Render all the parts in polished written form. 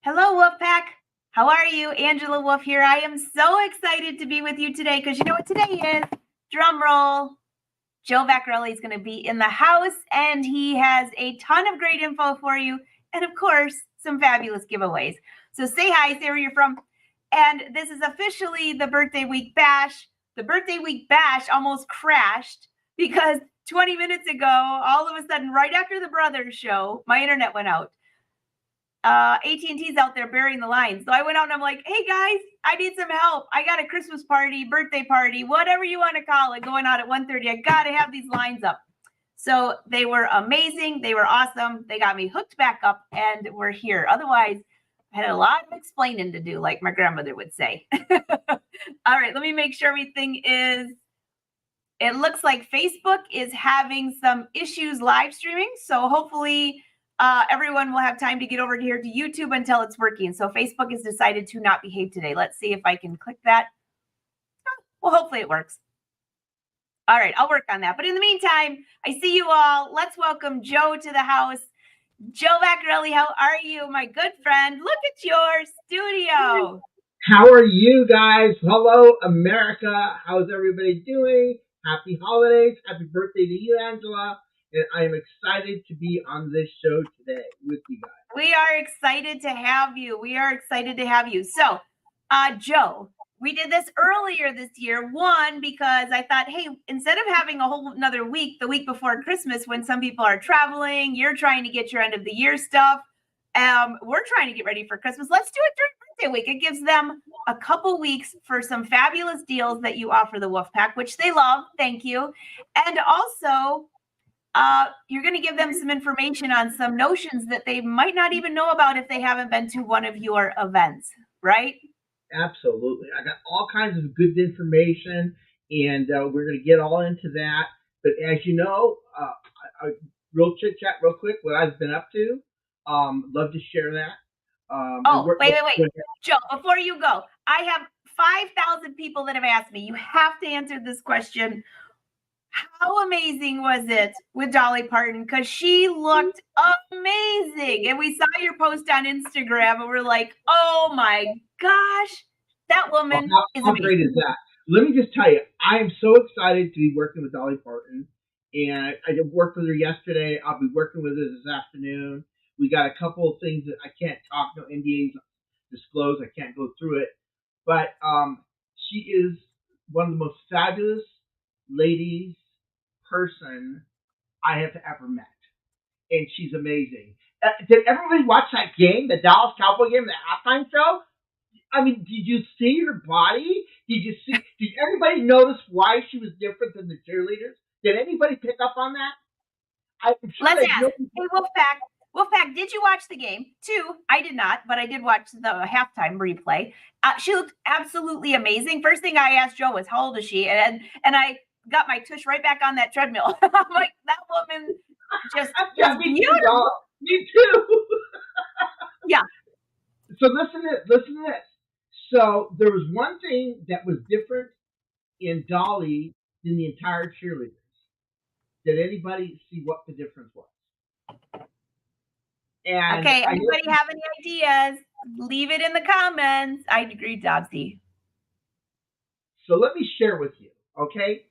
Hello, Wolfpack. How are you? Angela Wolf here. I am so excited to be with you today because you know what today is? Drum roll. Joe Vecchiarelli is going to be in the house and he has a ton of great info for you. And of course, some fabulous giveaways. So say hi, say where you're from. And this is officially the Birthday Week Bash. The Birthday Week Bash almost crashed because 20 minutes ago, all of a sudden, right after the Brothers show, my internet went out. AT&T's out there burying the lines. So I went out and I'm like, hey guys, I need some help. I got a Christmas party, birthday party, whatever you want to call it, going out at 1:30. I got to have these lines up. So they were amazing. They were awesome. They got me hooked back up and we're here. Otherwise, I had a lot of explaining to do, like my grandmother would say. All right, let me make sure everything is. It looks like Facebook is having some issues live streaming. So hopefully everyone will have time to get over here to YouTube until it's working. So Facebook has decided to not behave today. Let's see if I can click that. Well, hopefully it works. All right, I'll work on that. But in the meantime, I see you all. Let's welcome Joe to the house. Joe Vecchiarelli, how are you, my good friend? Look at your studio. How are you guys? Hello, America. How's everybody doing? Happy holidays. Happy birthday to you, Angela. And I am excited to be on this show today with you guys. We are excited to have you. We are excited to have you. So, Joe, we did this earlier this year. One, because I thought, hey, instead of having a whole another week, the week before Christmas, when some people are traveling, you're trying to get your end of the year stuff. We're trying to get ready for Christmas. Let's do it during birthday week. It gives them a couple weeks for some fabulous deals that you offer the Wolfpack, which they love. Thank you. And also, you're going to give them some information on some notions that they might not even know about if they haven't been to one of your events, right? Absolutely. I got all kinds of good information, and we're going to get all into that. But as you know, real chit chat, real quick, what I've been up to. Love to share that. Wait. Joe, before you go, I have 5,000 people that have asked me. You have to answer this question. How amazing was it with Dolly Parton? Because she looked amazing. And we saw your post on Instagram and we're like, oh my gosh, that woman is amazing. How great is that? Let me just tell you, I am so excited to be working with Dolly Parton. And I worked with her yesterday. I'll be working with her this afternoon. We got a couple of things that I can't talk, no NDAs disclosed. I can't go through it. But she is one of the most fabulous ladies person I have ever met, and she's amazing. Did everybody watch that game, the Dallas Cowboy game, the halftime show? I mean, did you see her body? Did anybody notice why she was different than the cheerleaders? Did anybody pick up on that? Let's ask. Hey, Wolfpack, did you watch the game? 2, I did not, but I did watch the halftime replay. She looked absolutely amazing. First thing I asked Joe was, how old is she? And I got my tush right back on that treadmill. I'm like, that woman just beautiful. Me too. Yeah. So listen to this. So there was one thing that was different in Dolly than the entire cheerleaders. Did anybody see what the difference was? And okay, anybody have any ideas? Leave it in the comments. I agree, Dobsy. So let me share with you, okay?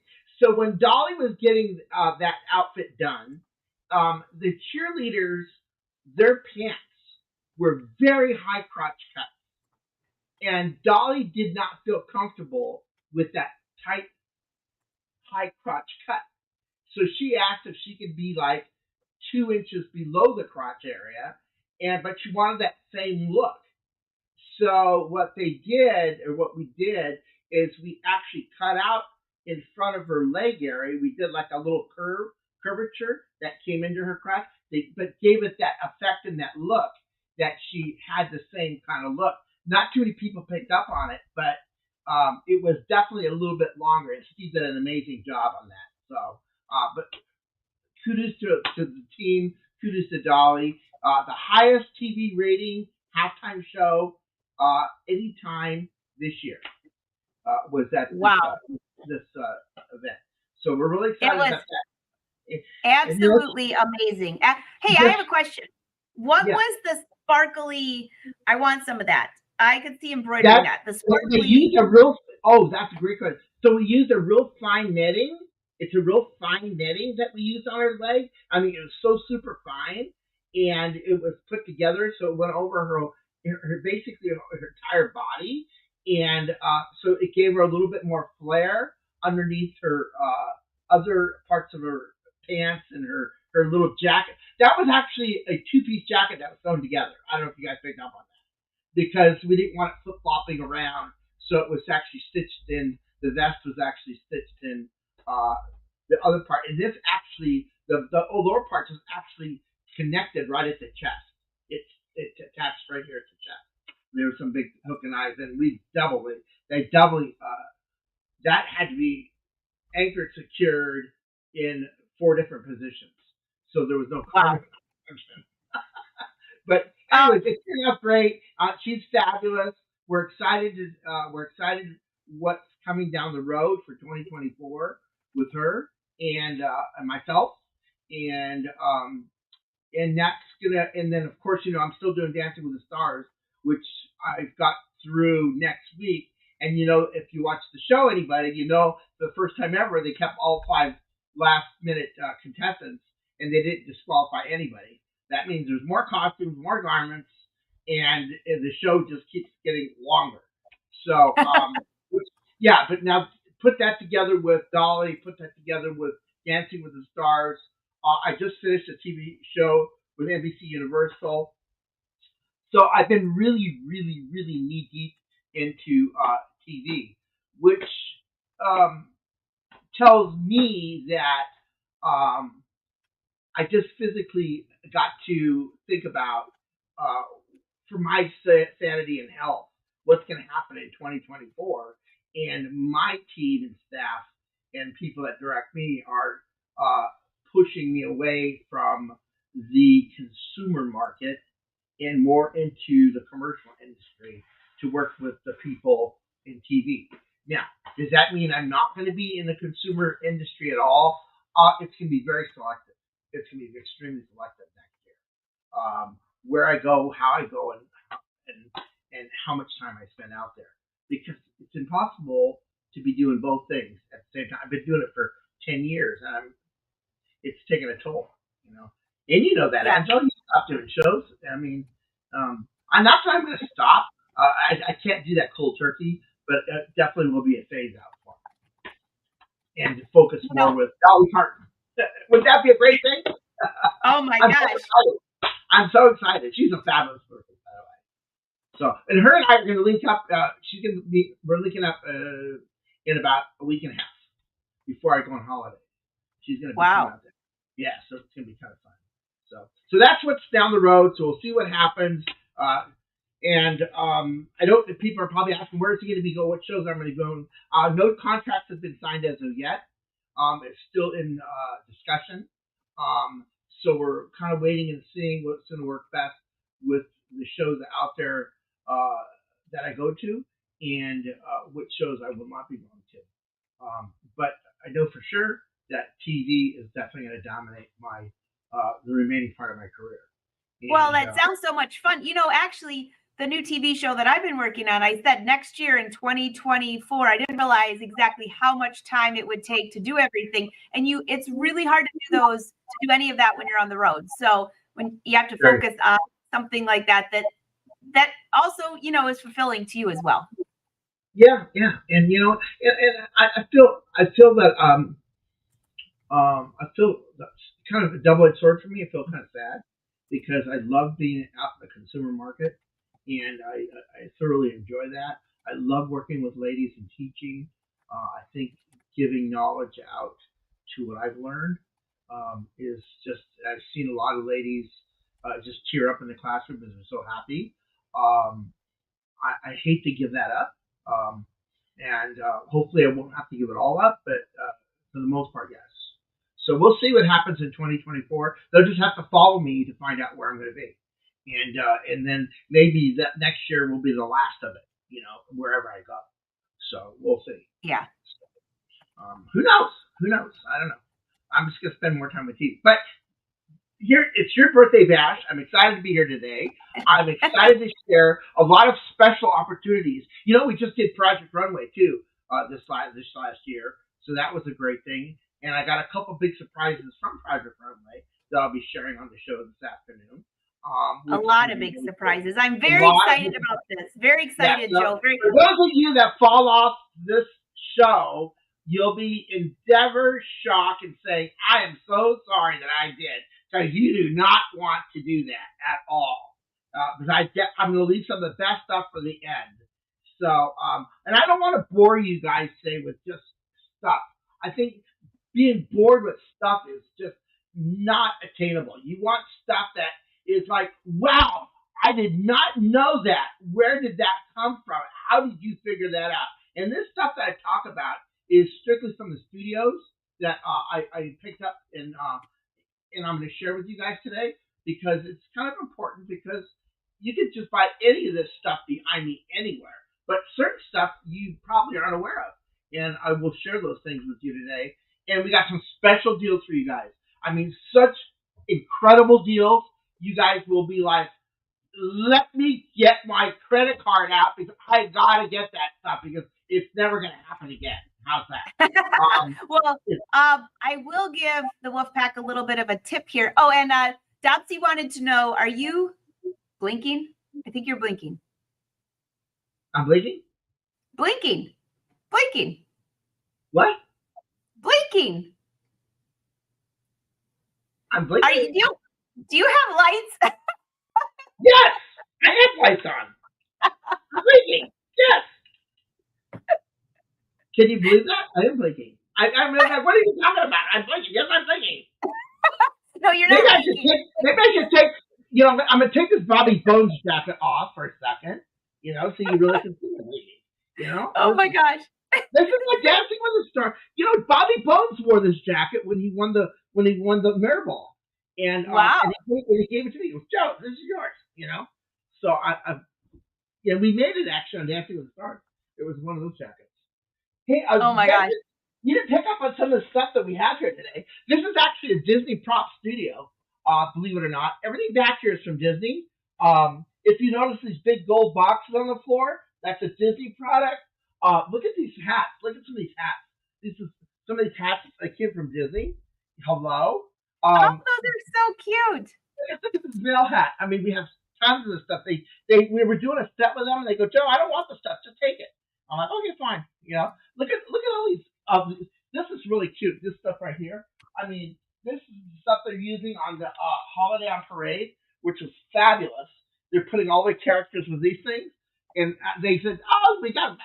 So when Dolly was getting that outfit done, the cheerleaders, their pants were very high crotch cut. And Dolly did not feel comfortable with that tight, high crotch cut. So she asked if she could be like 2 inches below the crotch area, but she wanted that same look. So what we did, is we actually cut out in front of her leg area. We did like a little curvature that came into her crotch, but gave it that effect and that look that she had the same kind of look. Not too many people picked up on it, but it was definitely a little bit longer, and Steve did an amazing job on that. So, but kudos to the team, kudos to Dolly. The highest TV rating halftime show anytime this year was at this event. So we're really excited about that. Absolutely amazing. Hey, I have a question. What was sparkly. I want some of that. I could see embroidering that. The They sparkly. use a real. Oh, that's a great question. So we use a real fine netting. It's a real fine netting that we use on her leg. I mean, it was so super fine, and it was put together so it went over her basically her entire body, and so it gave her a little bit more flare underneath her other parts of her pants and her little jacket. That was actually a two-piece jacket that was sewn together. I don't know if you guys picked up on that because we didn't want it flip flopping around. So it was actually stitched in. The vest was actually stitched in uh, the other part, and this actually the lower part is actually connected right at the chest. It's attached right here at the chest. There was some big hook and eyes, and we doubled it. They doubly that had to be anchored, secured in 4 different positions, so there was no Wow. cargo function. But Um, anyways, it turned out great. She's fabulous. We're excited what's coming down the road for 2024 with her and myself, and that's gonna. And then of course, I'm still doing Dancing with the Stars, which I've got through next week. And if you watch the show, anybody, the first time ever they kept all 5 last minute contestants, and they didn't disqualify anybody. That means there's more costumes, more garments, and the show just keeps getting longer. So, yeah, but now put that together with Dolly, put that together with Dancing with the Stars. I just finished a TV show with NBC Universal. So I've been really, really, really knee deep into TV, which um, tells me that I just physically got to think about, uh, for my sanity and health, what's going to happen in 2024. And my team and staff and people that direct me are pushing me away from the consumer market and more into the commercial industry to work with the people in TV. Now, does that mean I'm not going to be in the consumer industry at all? It's going to be very selective. It's going to be extremely selective next year. Where I go, how I go, and and how much time I spend out there, because it's impossible to be doing both things at the same time. I've been doing it for 10 years, and it's taking a toll. You know, and you know that yeah. until you stop doing shows. I mean, I'm not saying I'm going to stop. I can't do that cold turkey, but it definitely will be a phase out for me, and to focus You more know, with Dolly Parton. Would that be a great thing? oh my I'm so gosh. excited. I'm so excited. She's a fabulous person, by the way. So, and her and I are going to link up. She's going to be. We're linking up in about a week and a half before I go on holiday. She's going to be coming Wow. out there. Yeah, so it's going to be kind of fun. So that's what's down the road. So we'll see what happens. And I know that people are probably asking, where is he going to be going? What shows I'm going to go? No contracts have been signed as of yet. It's still in discussion. So we're kind of waiting and seeing what's going to work best with the shows out there that I go to, and which shows I will not be going to. But I know for sure that TV is definitely going to dominate my the remaining part of my career. Well, And that sounds so much fun. Actually, the new TV show that I've been working on, I said next year in 2024. I didn't realize exactly how much time it would take to do everything. And it's really hard to do any of that when you're on the road. So when you have to Sure. focus on something like that also, is fulfilling to you as well. Yeah, and and I feel that I feel that's kind of a double-edged sword for me. I feel kind of sad because I love being out in the consumer market, and I thoroughly enjoy that. I love working with ladies and teaching. I think giving knowledge out to what I've learned is just. I've seen a lot of ladies just tear up in the classroom because they're so happy. Um, I hate to give that up. And hopefully I won't have to give it all up, but for the most part, yes. So we'll see what happens in 2024. They'll just have to follow me to find out where I'm going to be, and then maybe that next year will be the last of it, wherever I go. So we'll see. Yeah. Who knows? Who knows? I don't know. I'm just going to spend more time with you. But here it's your birthday bash. I'm excited to be here today. I'm excited to share a lot of special opportunities. You know, we just did Project Runway too this last year, so that was a great thing. And I got a couple big surprises from Project Runway that I'll be sharing on the show this afternoon, A which is lot going to of be big really cool. surprises. I'm A very lot of excited about this. Very yeah. excited, So Joe. Very for those of you that fall off this show, you'll be in endeavor shock and say, "I am so sorry that I did," because you do not want to do that at all. Because I'm going to leave some of the best stuff for the end. So, and I don't want to bore you guys today with just stuff. I think being bored with stuff is just not attainable. You want stuff that is like, wow, I did not know that. Where did that come from? How did you figure that out? And this stuff that I talk about is strictly from the studios that I picked up and I'm going to share with you guys today because it's kind of important because you can just buy any of this stuff behind me anywhere. But certain stuff you probably aren't aware of. And I will share those things with you today. And we got some special deals for you guys. I mean, such incredible deals. You guys will be like, let me get my credit card out because I gotta get that stuff because it's never gonna happen again. How's that? well, I will give the Wolfpack a little bit of a tip here. Oh, and Dopsy wanted to know, are you blinking? I think you're blinking. I'm blinking? Blinking. Blinking. What? Blinking. I'm blinking? Do you have lights? Yes! I have lights on. I'm blinking. Yes! Can you believe that? I am blinking. I'm like, what are you talking about? I'm blinking. Yes, I'm blinking. No, you're not blinking. Maybe I should take, I'm going to take this Bobby Bones jacket off for a second, so you really can see me blinking, Oh my gosh. This is like Dancing with the Stars. Bobby Bones wore this jacket when he won the Mirror Ball, and wow. and he gave it to me. It was Joe. This is yours. So we made it actually on Dancing with the Stars. It was one of those jackets. Hey, oh my gosh. You didn't pick up on some of the stuff that we have here today. This is actually a Disney prop studio. Believe it or not, everything back here is from Disney. If you notice these big gold boxes on the floor, that's a Disney product. Look at these hats. Look at some of these hats. Some of these hats that came from Disney. Hello. Oh, those are so cute. Look at this mail hat. I mean, we have tons of this stuff. We were doing a set with them, and they go, Joe, I don't want the stuff. Just take it. I'm like, okay, fine. Look at all these. This is really cute. This stuff right here. I mean, this is the stuff they're using on the Holiday on Parade, which is fabulous. They're putting all the characters with these things, and they said, "Oh, we got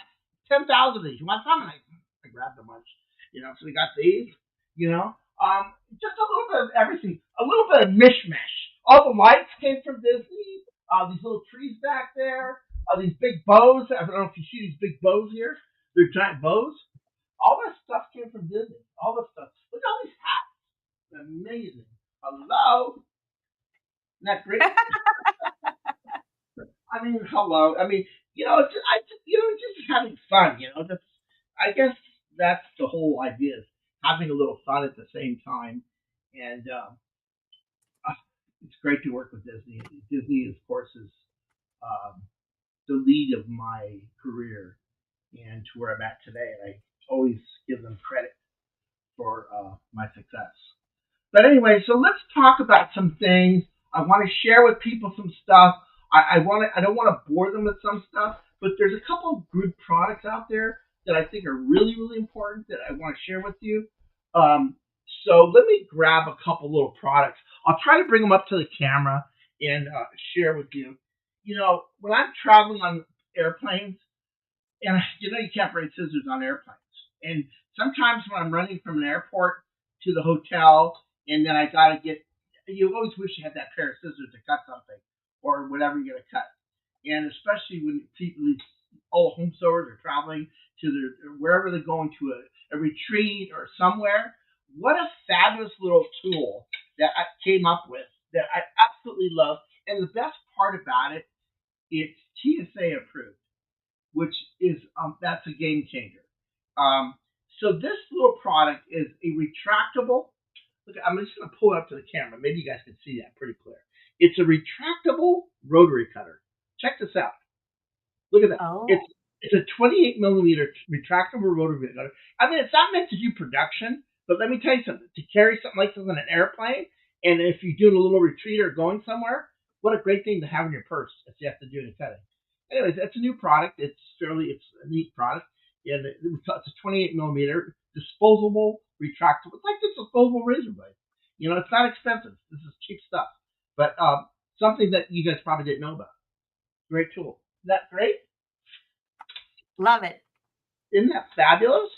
10,000 of these. You want some?" And I grabbed a bunch. So we got these. Just a little bit of everything. A little bit of mishmash. All the lights came from Disney. These little trees back there. These big bows. I don't know if you see these big bows here. They're giant bows. All this stuff came from Disney. All this stuff. Look at all these hats. Amazing. Hello. Isn't that great? I mean, hello. I mean, just having fun. I guess that's the whole idea: is having a little fun at the same time. And it's great to work with Disney. Disney, of course, is um, the lead of my career and to where I'm at today. And I always give them credit for my success. But anyway, so let's talk about some things. I want to share with people some stuff. I don't want to bore them with some stuff, but there's a couple of good products out there that I think are really, really important that I want to share with you. So let me grab a couple little products. I'll try to bring them up to the camera and share with you. When I'm traveling on airplanes, and you can't bring scissors on airplanes. And sometimes when I'm running from an airport to the hotel, and then I gotta you always wish you had that pair of scissors to cut something or whatever you're gonna cut. And especially when people, all homesewers are traveling to wherever they're going to a retreat or somewhere. What a fabulous little tool that I came up with that I absolutely love. And the best part about it, it's TSA approved, which is that's a game changer. So this little product is a retractable Look, I'm just going to pull it up to the camera. Maybe you guys can see that pretty clear. It's a retractable rotary cutter. Check this out. Look at that. Oh, It's a 28 millimeter retractable rotary cutter. I mean, it's not meant to do production, but let me tell you something. To carry something like this on an airplane, and if you're doing a little retreat or going somewhere, what a great thing to have in your purse if you have to do any cutting. Anyways, that's a new product. It's a neat product, and it's a 28 millimeter disposable retractable. It's like this disposable razor blade. You know, it's not expensive. This is cheap stuff, but something that you guys probably didn't know about. Great tool. Isn't that great? love it. Isn't that fabulous?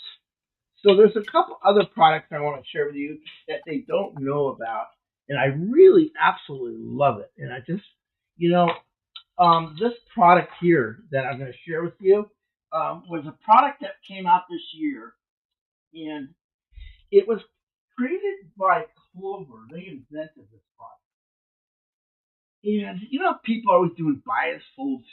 So there's a couple other products I want to share with you that they don't know about, and I really absolutely love it. And I just, you know, this product here that I'm going to share with you was a product that came out this year, and it was created by Clover. They invented this product. And you know, people are always doing bias folds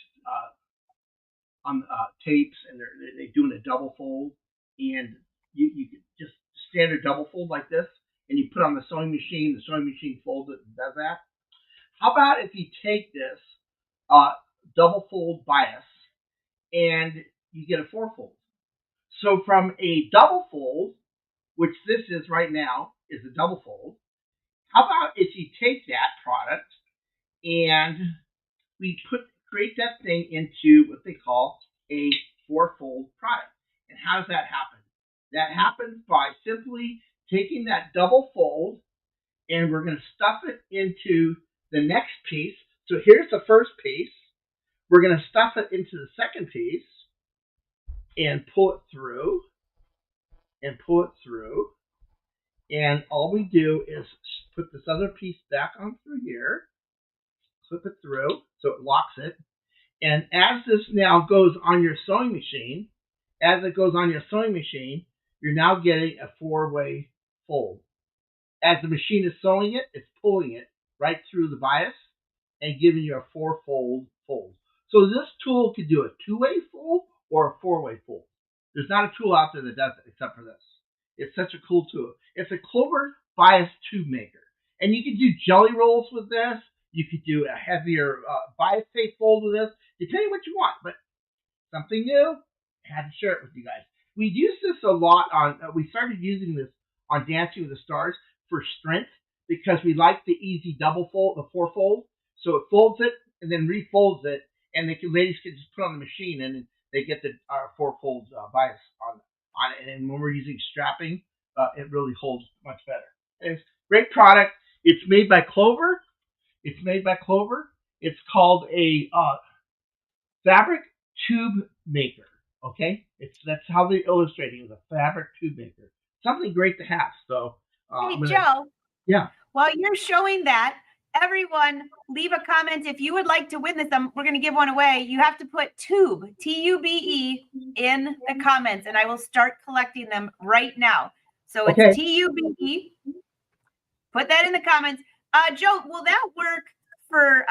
on tapes, and they're doing a double fold, and you could just standard double fold like this, and you put it on the sewing machine folds it and does that. How about if you take this uh, double fold bias and you get a four fold? So from a double fold, which this is right now, is a double fold. How about if you take that product and we create that thing into what they call a four-fold product? And how does that happen? That happens by simply taking that double fold and we're going to stuff it into the next piece. So here's the first piece. We're going to stuff it into the second piece and pull it through and pull it through. And all we do is put this other piece back on through here, clip it through so it locks it. And as this now goes on your sewing machine, you're now getting a four-way fold. As the machine is sewing it, it's pulling it right through the bias and giving you a four-fold fold. So this tool can do a two-way fold or a four-way fold. There's not a tool out there that does it except for this. It's such a cool tool. It's a Clover bias tube maker. And you can do jelly rolls with this. You could do a heavier bias tape fold with this. Depending what you want. But something new, I had to share it with you guys. We use this a lot on, we started using this on Dancing with the Stars for strength because we like the easy double fold, the four fold. So it folds it and then refolds it, and ladies can just put it on the machine and they get the four folds bias on it. And when we're using strapping, it really holds much better. It's a great product. It's made by Clover. It's called a fabric tube maker. Okay, that's how they're illustrating it, a fabric tube maker. Something great to have. So, Hey, Joe, yeah. while you're showing that, everyone leave a comment if you would like to win this. We're going to give one away. You have to put tube, Tube, in the comments, and I will start collecting them right now. So it's Tube. Put that in the comments. Joe, will that work for?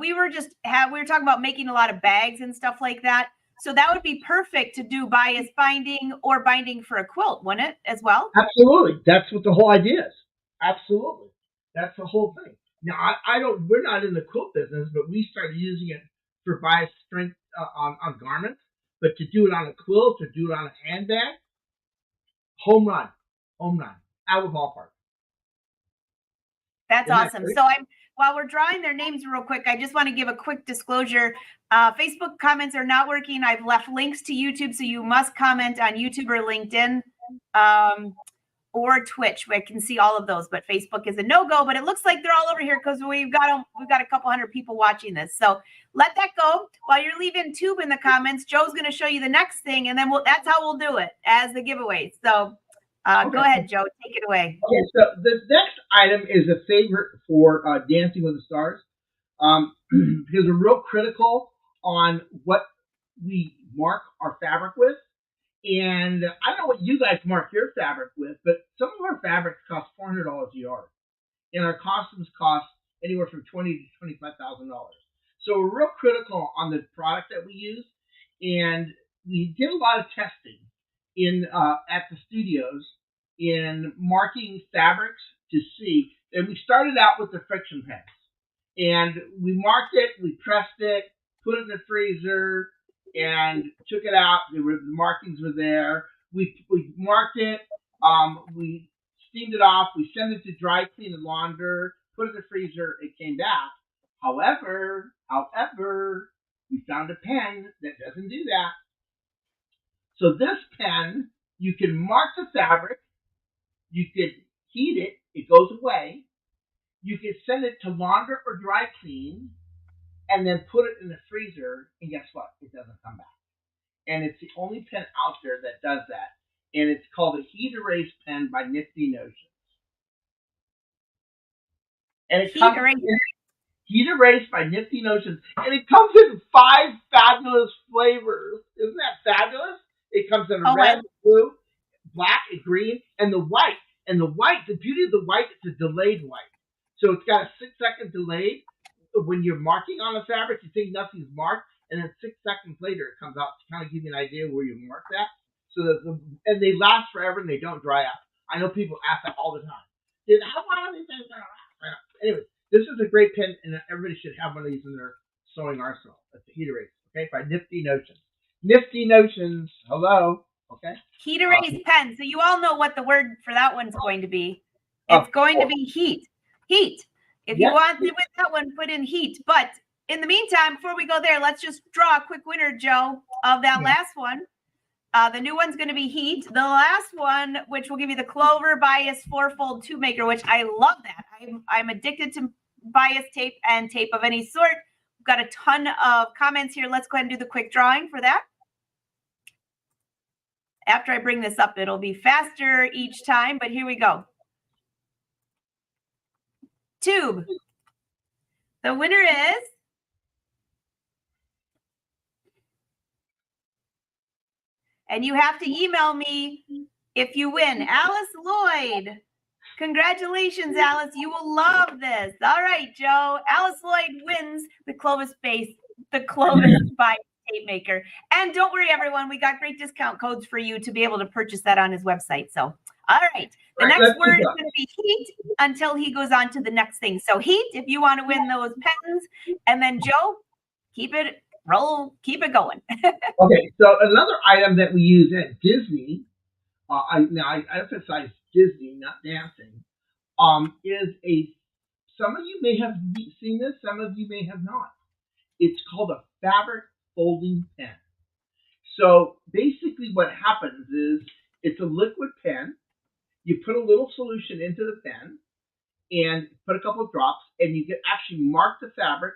We were talking about making a lot of bags and stuff like that. So that would be perfect to do bias binding or binding for a quilt, wouldn't it, as well? Absolutely. That's what the whole idea is. Absolutely. That's the whole thing. Now, we're not in the quilt business, but we started using it for bias strength on garments. But to do it on a quilt, to do it on a handbag, home run. Out of the ballpark. That's awesome. So while we're drawing their names real quick, I just want to give a quick disclosure. Facebook comments are not working. I've left links to YouTube, so you must comment on YouTube or LinkedIn or Twitch. I can see all of those, but Facebook is a no-go. But it looks like they're all over here because we've got a couple hundred people watching this. So let that go. While you're leaving tube in the comments, Joe's going to show you the next thing, and then that's how we'll do it as the giveaway. So go ahead, Joe. Take it away. Okay, so the next item is a favorite for Dancing with the Stars because we're real critical on what we mark our fabric with. And I don't know what you guys mark your fabric with, but some of our fabrics cost $400 a yard. And our costumes cost anywhere from $20,000 to $25,000. So we're real critical on the product that we use. And we did a lot of testing at the studios in marking fabrics to see. And we started out with the friction pens. And we marked it, we pressed it, put it in the freezer, and took it out. The markings were there. We marked it, we steamed it off, we sent it to dry clean and launder, put it in the freezer, it came back. However, we found a pen that doesn't do that. So this pen, you can mark the fabric, you can heat it, it goes away. You can send it to launder or dry clean, and then put it in the freezer, and guess what? It doesn't come back. And it's the only pen out there that does that. And it's called a heat erase pen by Nifty Notions. And it comes Heat Erase by Nifty Notions. And it comes in 5 fabulous flavors. Isn't that fabulous? It comes in red, blue, black, and green, and the white. And the white, the beauty of the white, it's a delayed white. So it's got a 6-second delay. When you're marking on a fabric, you think nothing's marked, and then 6 seconds later it comes out to kind of give you an idea where you marked that. So that and they last forever and they don't dry out. I know people ask that all the time. How long are these things gonna last? Anyway, this is a great pen, and everybody should have one of these in their sewing arsenal. It's a heat erase, okay, by Nifty Notions. Nifty Notions, hello, okay. Heat erase pen. So you all know what the word for that one's going to be. It's going to be heat. Heat. If you want to with that one, put in heat. But in the meantime, before we go there, let's just draw a quick winner, Joe, of that last one. The new one's going to be heat. The last one, which will give you the Clover Bias 4-fold tube maker, which I love that. I'm addicted to bias tape and tape of any sort. We've got a ton of comments here. Let's go ahead and do the quick drawing for that. After I bring this up, it'll be faster each time, but here we go. Tube. The winner is and you have to email me if you win. Alice Lloyd. Congratulations, Alice. You will love this. All right, Joe. Alice Lloyd wins the Clovis by tape maker. And don't worry, everyone. We got great discount codes for you to be able to purchase that on his website. So, all right. The next word is going to be heat until he goes on to the next thing. So heat, if you want to win those pens. And then, Joe, keep it going. Okay, so another item that we use at Disney, I emphasize Disney, not dancing, is some of you may have seen this, some of you may have not. It's called a fabric folding pen. So basically what happens is it's a liquid pen. You put a little solution into the pen and put a couple of drops, and you can actually mark the fabric,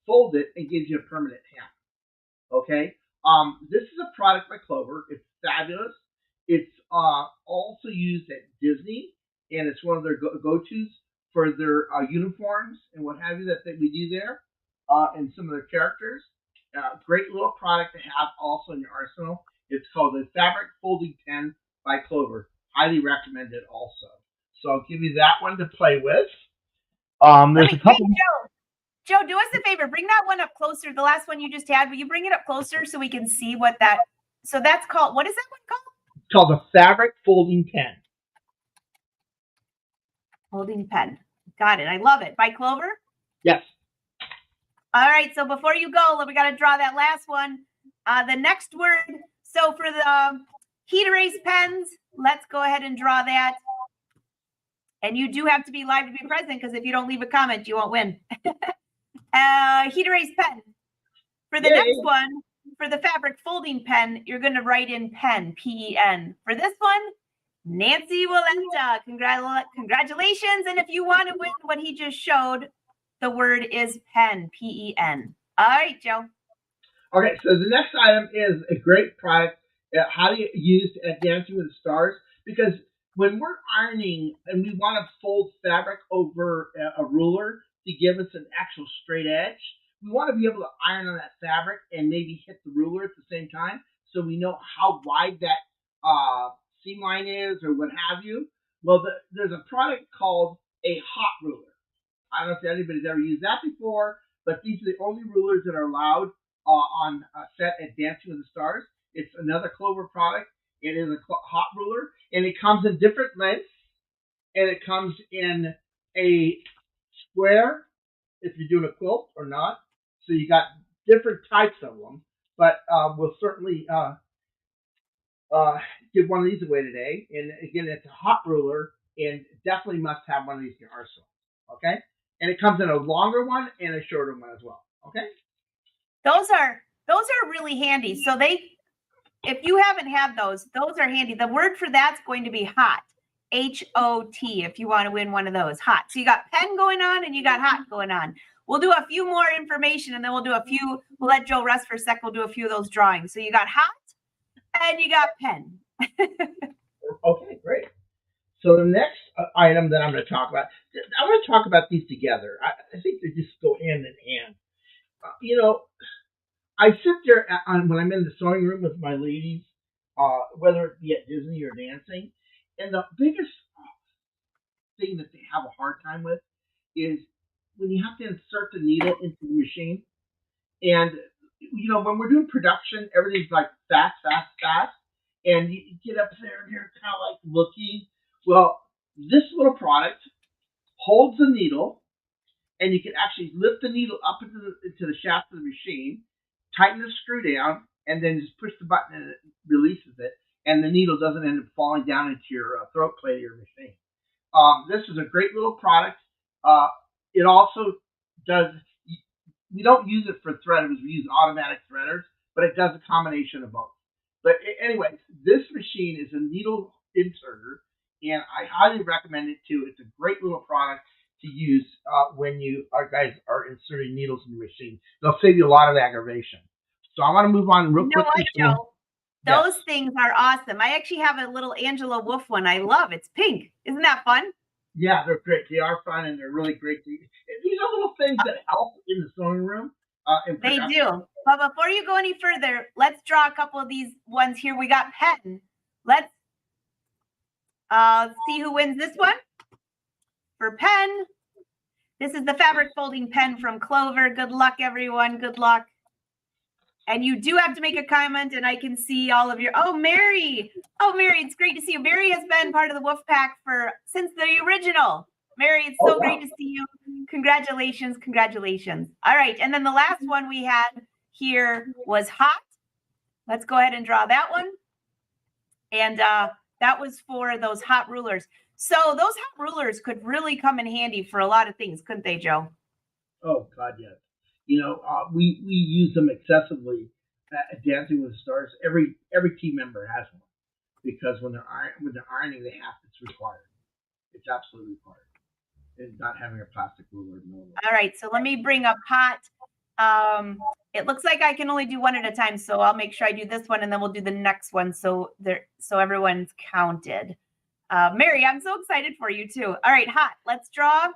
fold it, and gives you a permanent pen. Okay, this is a product by Clover. It's fabulous. It's also used at Disney, and it's one of their go-tos for their uniforms and what have you that we do there, and some of their characters. Great little product to have also in your arsenal. It's called the Fabric Folding Pen by Clover. Highly recommended also. So I'll give you that one to play with. There's a couple. Joe, do us a favor. Bring that one up closer. The last one you just had. Will you bring it up closer so we can see what that? So that's called. What is that one called? It's called the Fabric Folding Pen. Folding pen. Got it. I love it. By Clover? Yes. All right. So before you go, we got to draw that last one. The next word. So for the heat erase pens, let's go ahead and draw that. And you do have to be live to be present because if you don't leave a comment, you won't win. Heat erase pen. For the next one, for the fabric folding pen, you're going to write in pen, P-E-N. For this one, Nancy Walenta. Congratulations. And if you want to win what he just showed, the word is pen, P-E-N. All right, Joe. Okay, so the next item is a great product, highly used at Dancing with the Stars, because when we're ironing and we want to fold fabric over a ruler to give us an actual straight edge, we want to be able to iron on that fabric and maybe hit the ruler at the same time so we know how wide that seam line is or what have you. Well, there's a product called a hot ruler. I don't know if anybody's ever used that before, but these are the only rulers that are allowed on a set at Dancing with the Stars. It's another Clover product. It is a hot ruler, and it comes in different lengths, and it comes in a square if you're doing a quilt or not. So you got different types of them, but we'll certainly uh, give one of these away today. And again, it's a hot ruler, and definitely must have one of these in your arsenal. Okay, and it comes in a longer one and a shorter one as well. Okay. Those are really handy. So if you haven't had those are handy. The word for that's going to be hot. HOT if you want to win one of those. Hot. So you got pen going on and you got hot going on. We'll do a few more information and then we'll let Joe rest for a sec. We'll do a few of those drawings. So you got hot and you got pen. Okay, great. So the next item that I'm going to talk about, I'm going to talk about these together. I think they just go hand in hand. You know, I sit there when I'm in the sewing room with my ladies, whether it be at Disney or dancing, and the biggest thing that they have a hard time with is when you have to insert the needle into the machine. And when we're doing production, everything's like fast, fast, fast, and you get up there and you're kind of like looking. Well, this little product holds the needle, and you can actually lift the needle up into the shaft of the machine, tighten the screw down, and then just push the button and it releases it, and the needle doesn't end up falling down into your throat plate of your machine. This is a great little product. Uh, it also does. We don't use it for threaders. We use automatic threaders, but it does a combination of both. But anyway, this machine is a needle inserter, and I highly recommend it too. It's a great little product to use when you guys are inserting needles in the machine. They'll save you a lot of aggravation. So I want to move on real quickly. Joe? Those things are awesome. I actually have a little Angela Wolf one I love. It's pink. Isn't that fun? Yeah, they're great. They are fun, and they're really great. These are little things that help in the sewing room. They do. But before you go any further, let's draw a couple of these ones here. We got pen. Let's see who wins this one. For pen, this is the fabric folding pen from Clover. Good luck, everyone. Good luck. And you do have to make a comment, and I can see all of your. Oh, Mary! Oh, Mary! It's great to see you. Mary has been part of the Wolf Pack since the original. Mary, it's so great to see you. Congratulations! Congratulations! All right, and then the last one we had here was hot. Let's go ahead and draw that one. And that was for those hot rulers. So those hot rulers could really come in handy for a lot of things, couldn't they, Joe? Oh God, yes. We use them excessively at Dancing with the Stars. Every team member has one because when they're ironing, it's required. It's absolutely required. And not having a plastic ruler. No. All right, so let me bring up hot. It looks like I can only do one at a time, so I'll make sure I do this one, and then we'll do the next one, so everyone's counted. Mary, I'm so excited for you too. All right, hot. Let's draw.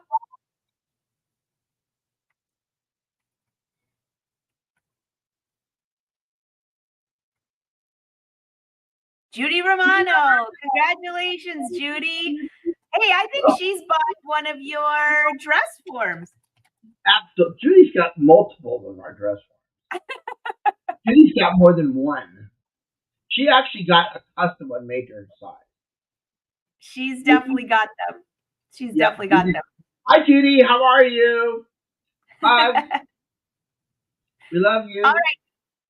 Judy Romano. Congratulations, Judy. Hey, I think she's bought one of your dress forms. Absolutely. Judy's got multiple of our dress forms. Judy's got more than one. She actually got a custom one made to her size. She's definitely got them. Definitely got them. Hi, Judy. How are you? Hugs. We love you. All right.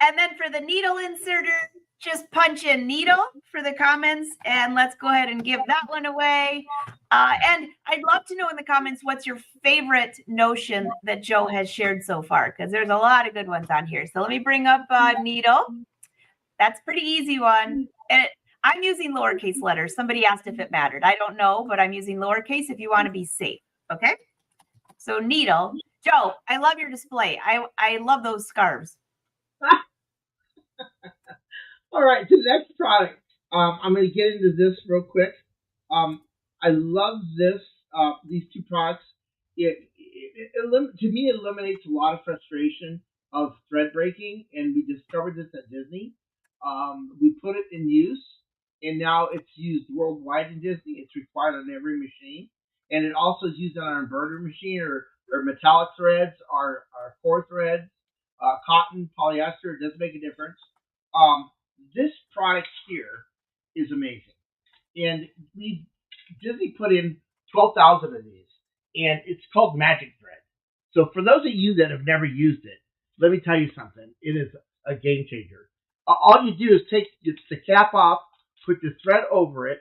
And then for the needle inserter, just punch in needle for the comments, and let's go ahead and give that one away. And I'd love to know in the comments what's your favorite notion that Joe has shared so far, because there's a lot of good ones on here. So let me bring up needle. That's a pretty easy one. And I'm using lowercase letters. Somebody asked if it mattered. I don't know, but I'm using lowercase if you want to be safe. Okay. So needle. Joe, I love your display. I love those scarves. All right, to the next product. I'm going to get into this real quick. I love this. These two products. To me, it eliminates a lot of frustration of thread breaking, and we discovered this at Disney. We put it in use, and now it's used worldwide in Disney. It's required on every machine, and it also is used on our embroidery machine or metallic threads, our core threads, cotton, polyester. It doesn't make a difference. This product here is amazing. And we Disney put in 12,000 of these, and it's called Magic Thread. So for those of you that have never used it, let me tell you something. It is a game changer. All you do is take the cap off, put your thread over it,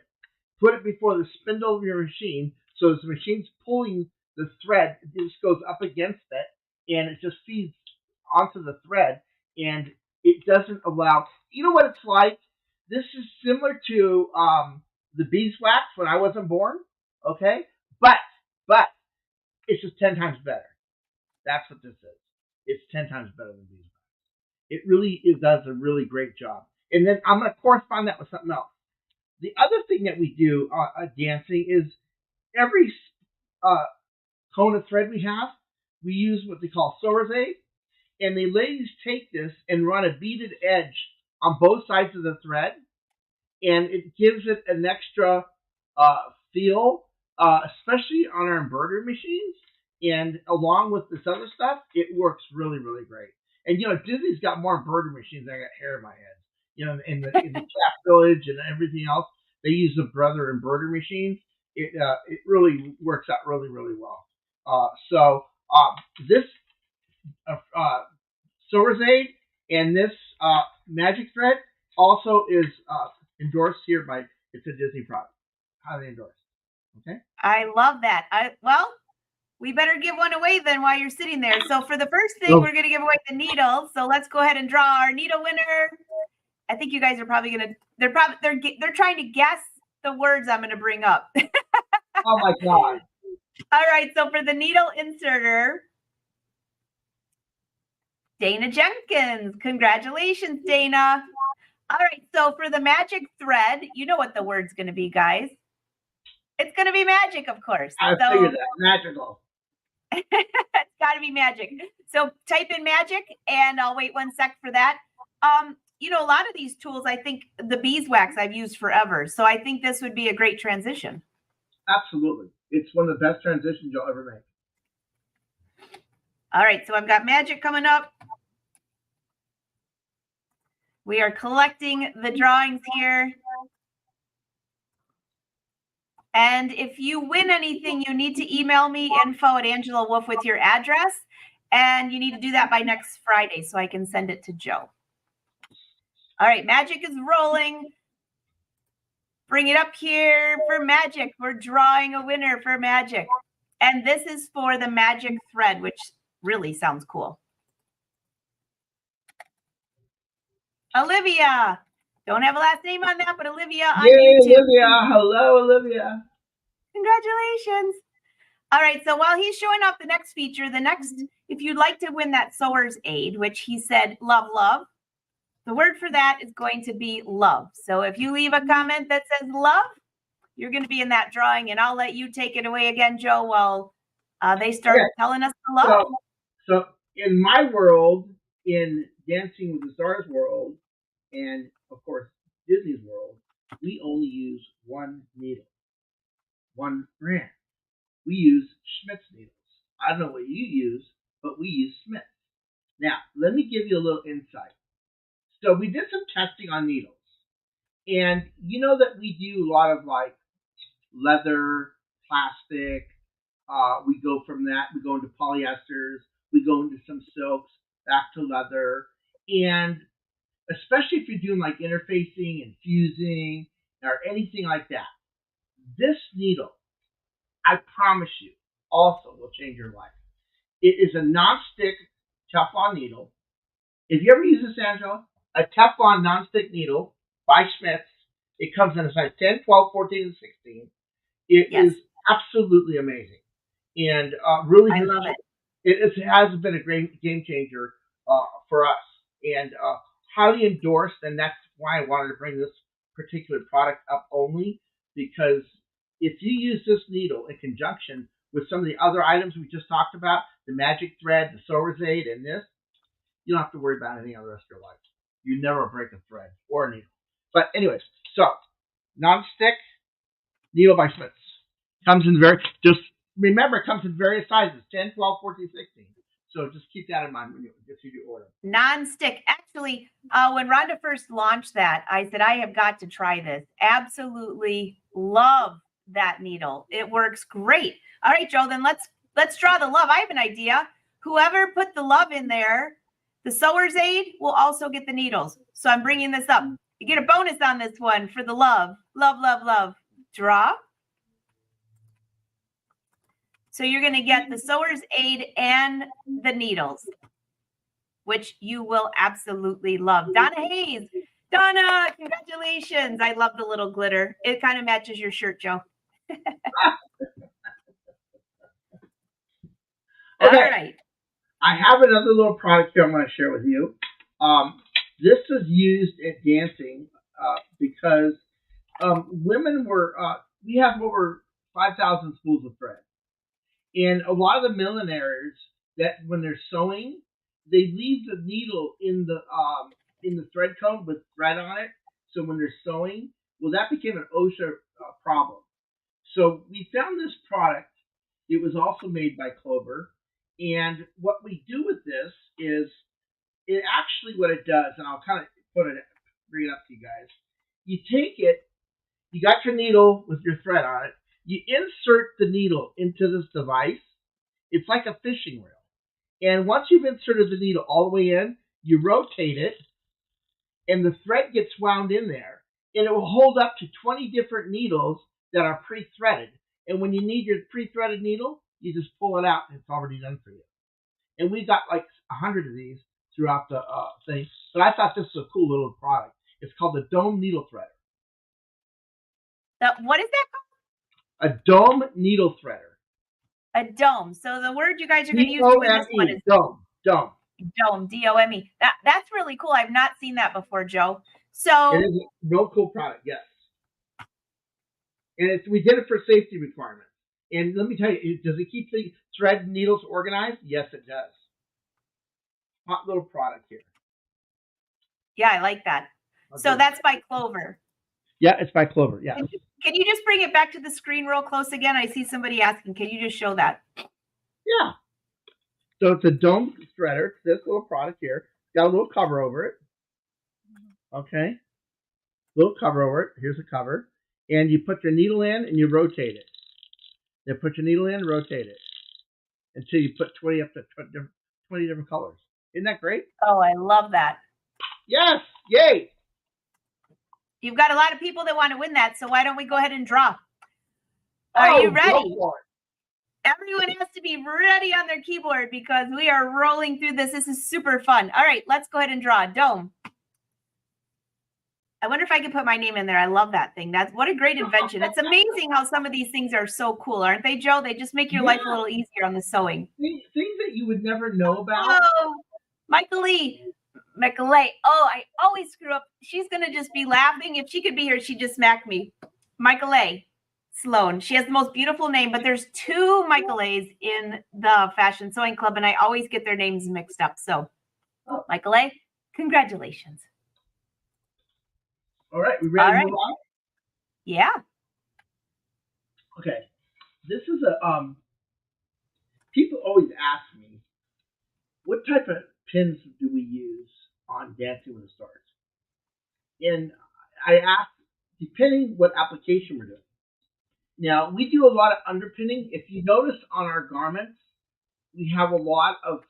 put it before the spindle of your machine, so as the machine's pulling the thread, it just goes up against it, and it just feeds onto the thread, and it doesn't allow. You know what it's like? This is similar to the beeswax when I wasn't born. Okay, but but it's just 10 times better. That's what this is. It's 10 times better than beeswax. It does a really great job. And then I'm going to correspond that with something else. The other thing that we do dancing is every uh, cone of thread we have, we use what they call sower's aid, and the ladies take this and run a beaded edge on both sides of the thread, and it gives it an extra uh, feel, especially on our embroidery machines. And along with this other stuff, it works really, really great. And Disney's got more embroidery machines than I got hair in my head. In the Cat Village and everything else, they use the Brother embroidery machines. It really works out really, really well. This Sower's Aid and this Magic Thread also is endorsed here by. It's a Disney product. Highly endorsed. Okay. I love that. We better give one away then while you're sitting there. So for the first thing, we're going to give away the needle. So let's go ahead and draw our needle winner. I think you guys are probably going to. They're trying to guess the words I'm going to bring up. Oh my God. All right. So for the needle inserter, Dana Jenkins. Congratulations, Dana. All right. So for the magic thread, you know what the word's going to be, guys. It's going to be magic, of course. I figured that. Magical. It's got to be magic. So type in magic, and I'll wait 1 sec for that. A lot of these tools, I think the beeswax I've used forever. So I think this would be a great transition. Absolutely. It's one of the best transitions you'll ever make. All right. So I've got magic coming up. We are collecting the drawings here. And if you win anything, you need to email me info@Angela Wolf with your address. And you need to do that by next Friday so I can send it to Joe. All right, magic is rolling. Bring it up here for magic. We're drawing a winner for magic. And this is for the magic thread, which really sounds cool. Olivia. Don't have a last name on that, but Olivia on YouTube. Olivia. Hello, Olivia. Congratulations. All right, so while he's showing off the next feature, if you'd like to win that Sower's Aid, which he said, love, the word for that is going to be love. So if you leave a comment that says love, you're going to be in that drawing, and I'll let you take it away again, Joe, while they start telling us the love. So in my world, in Dancing with the Stars world, and of course Disney's world, we only use one needle, one brand. We use Schmidt's needles. I don't know what you use, but we use Schmidt's. Now, let me give you a little insight. So we did some testing on needles. And you know that we do a lot of like leather, plastic. We go from that, we go into polyesters, we go into some silks, back to leather. And especially if you're doing like interfacing and fusing or anything like that, this needle, I promise you, also will change your life. It is a non-stick Teflon needle. If you ever use this, Angela, a Teflon non-stick needle by Schmidt's, it comes in a size 10, 12, 14, and 16. It is absolutely amazing. And really, I love it. It has been a great game changer for us. And highly endorsed, and that's why I wanted to bring this particular product up only, because if you use this needle in conjunction with some of the other items we just talked about, the magic thread, the Sower's Aid, and this, you don't have to worry about anything else the rest of your life. You never break a thread or a needle. But anyways, so non-stick needle by Schmidt's. Just remember, it comes in various sizes, 10, 12, 14, 16. So just keep that in mind when you order. Non-stick. Actually, when Rhonda first launched that, I said, I have got to try this. Absolutely love that needle. It works great. All right, Joe, then let's draw the love. I have an idea. Whoever put the love in there, the sewer's aid will also get the needles. So I'm bringing this up. You get a bonus on this one for the love. Love, love, love. Draw. So you're going to get the sewer's aid and the needles, which you will absolutely love. Donna Hayes. Donna, congratulations. I love the little glitter. It kind of matches your shirt, Joe. Okay. All right. I have another little product here I'm going to share with you. This is used in dancing because women we have over 5,000 spools of thread. And a lot of the milliners that when they're sewing, they leave the needle in the thread comb with thread on it. So when they're sewing, well, that became an OSHA problem. So we found this product. It was also made by Clover. And what we do with this is it actually what it does, and I'll kind of bring it up to you guys. You take it, you got your needle with your thread on it. You insert the needle into this device. It's like a fishing reel. And once you've inserted the needle all the way in, you rotate it, and the thread gets wound in there. And it will hold up to 20 different needles that are pre-threaded. And when you need your pre-threaded needle, you just pull it out, and it's already done for you. And we got like 100 of these throughout the thing. But I thought this was a cool little product. It's called the Dome Needle Threader. What is that called? A Dome Needle Threader. A dome. So the word you guys are going to use to win this one is dome. Dome. D-O-M-E. That's really cool. I've not seen that before, Joe. So it is a real cool product, yes. And we did it for safety requirements. And let me tell you, does it keep the thread needles organized? Yes, it does. Hot little product here. Yeah, I like that. So that's by Clover. Yeah, it's by Clover. Yeah. Can you just bring it back to the screen real close again? I see somebody asking. Can you just show that? Yeah. So it's a dome threader. It's this little product here. Got a little cover over it. Okay. Little cover over it. Here's a cover. And you put your needle in and you rotate it. Then put your needle in and rotate it until you put 20 up to 20 different colors. Isn't that great? Oh, I love that. Yes. Yay. You've got a lot of people that want to win that, so why don't we go ahead and draw? Are you ready? Everyone has to be ready on their keyboard because we are rolling through this. This is super fun. All right, let's go ahead and draw. Dome. I wonder if I can put my name in there. I love that thing. What a great invention. It's amazing how some of these things are so cool, aren't they, Joe? They just make your life a little easier on the sewing. Things that you would never know about. Oh, Michael Lee. Oh, I always screw up. She's going to just be laughing. If she could be here, she'd just smack me. Michael A. Sloan. She has the most beautiful name, but there's two Michael A's in the Fashion Sewing Club, and I always get their names mixed up. So, Michael A., congratulations. All right, we ready to move on? Yeah. Okay. This is people always ask me, what type of pins do we use on Dancing with the Stars? And I ask, depending what application we're doing. Now, we do a lot of underpinning. If you notice on our garments, we have a lot of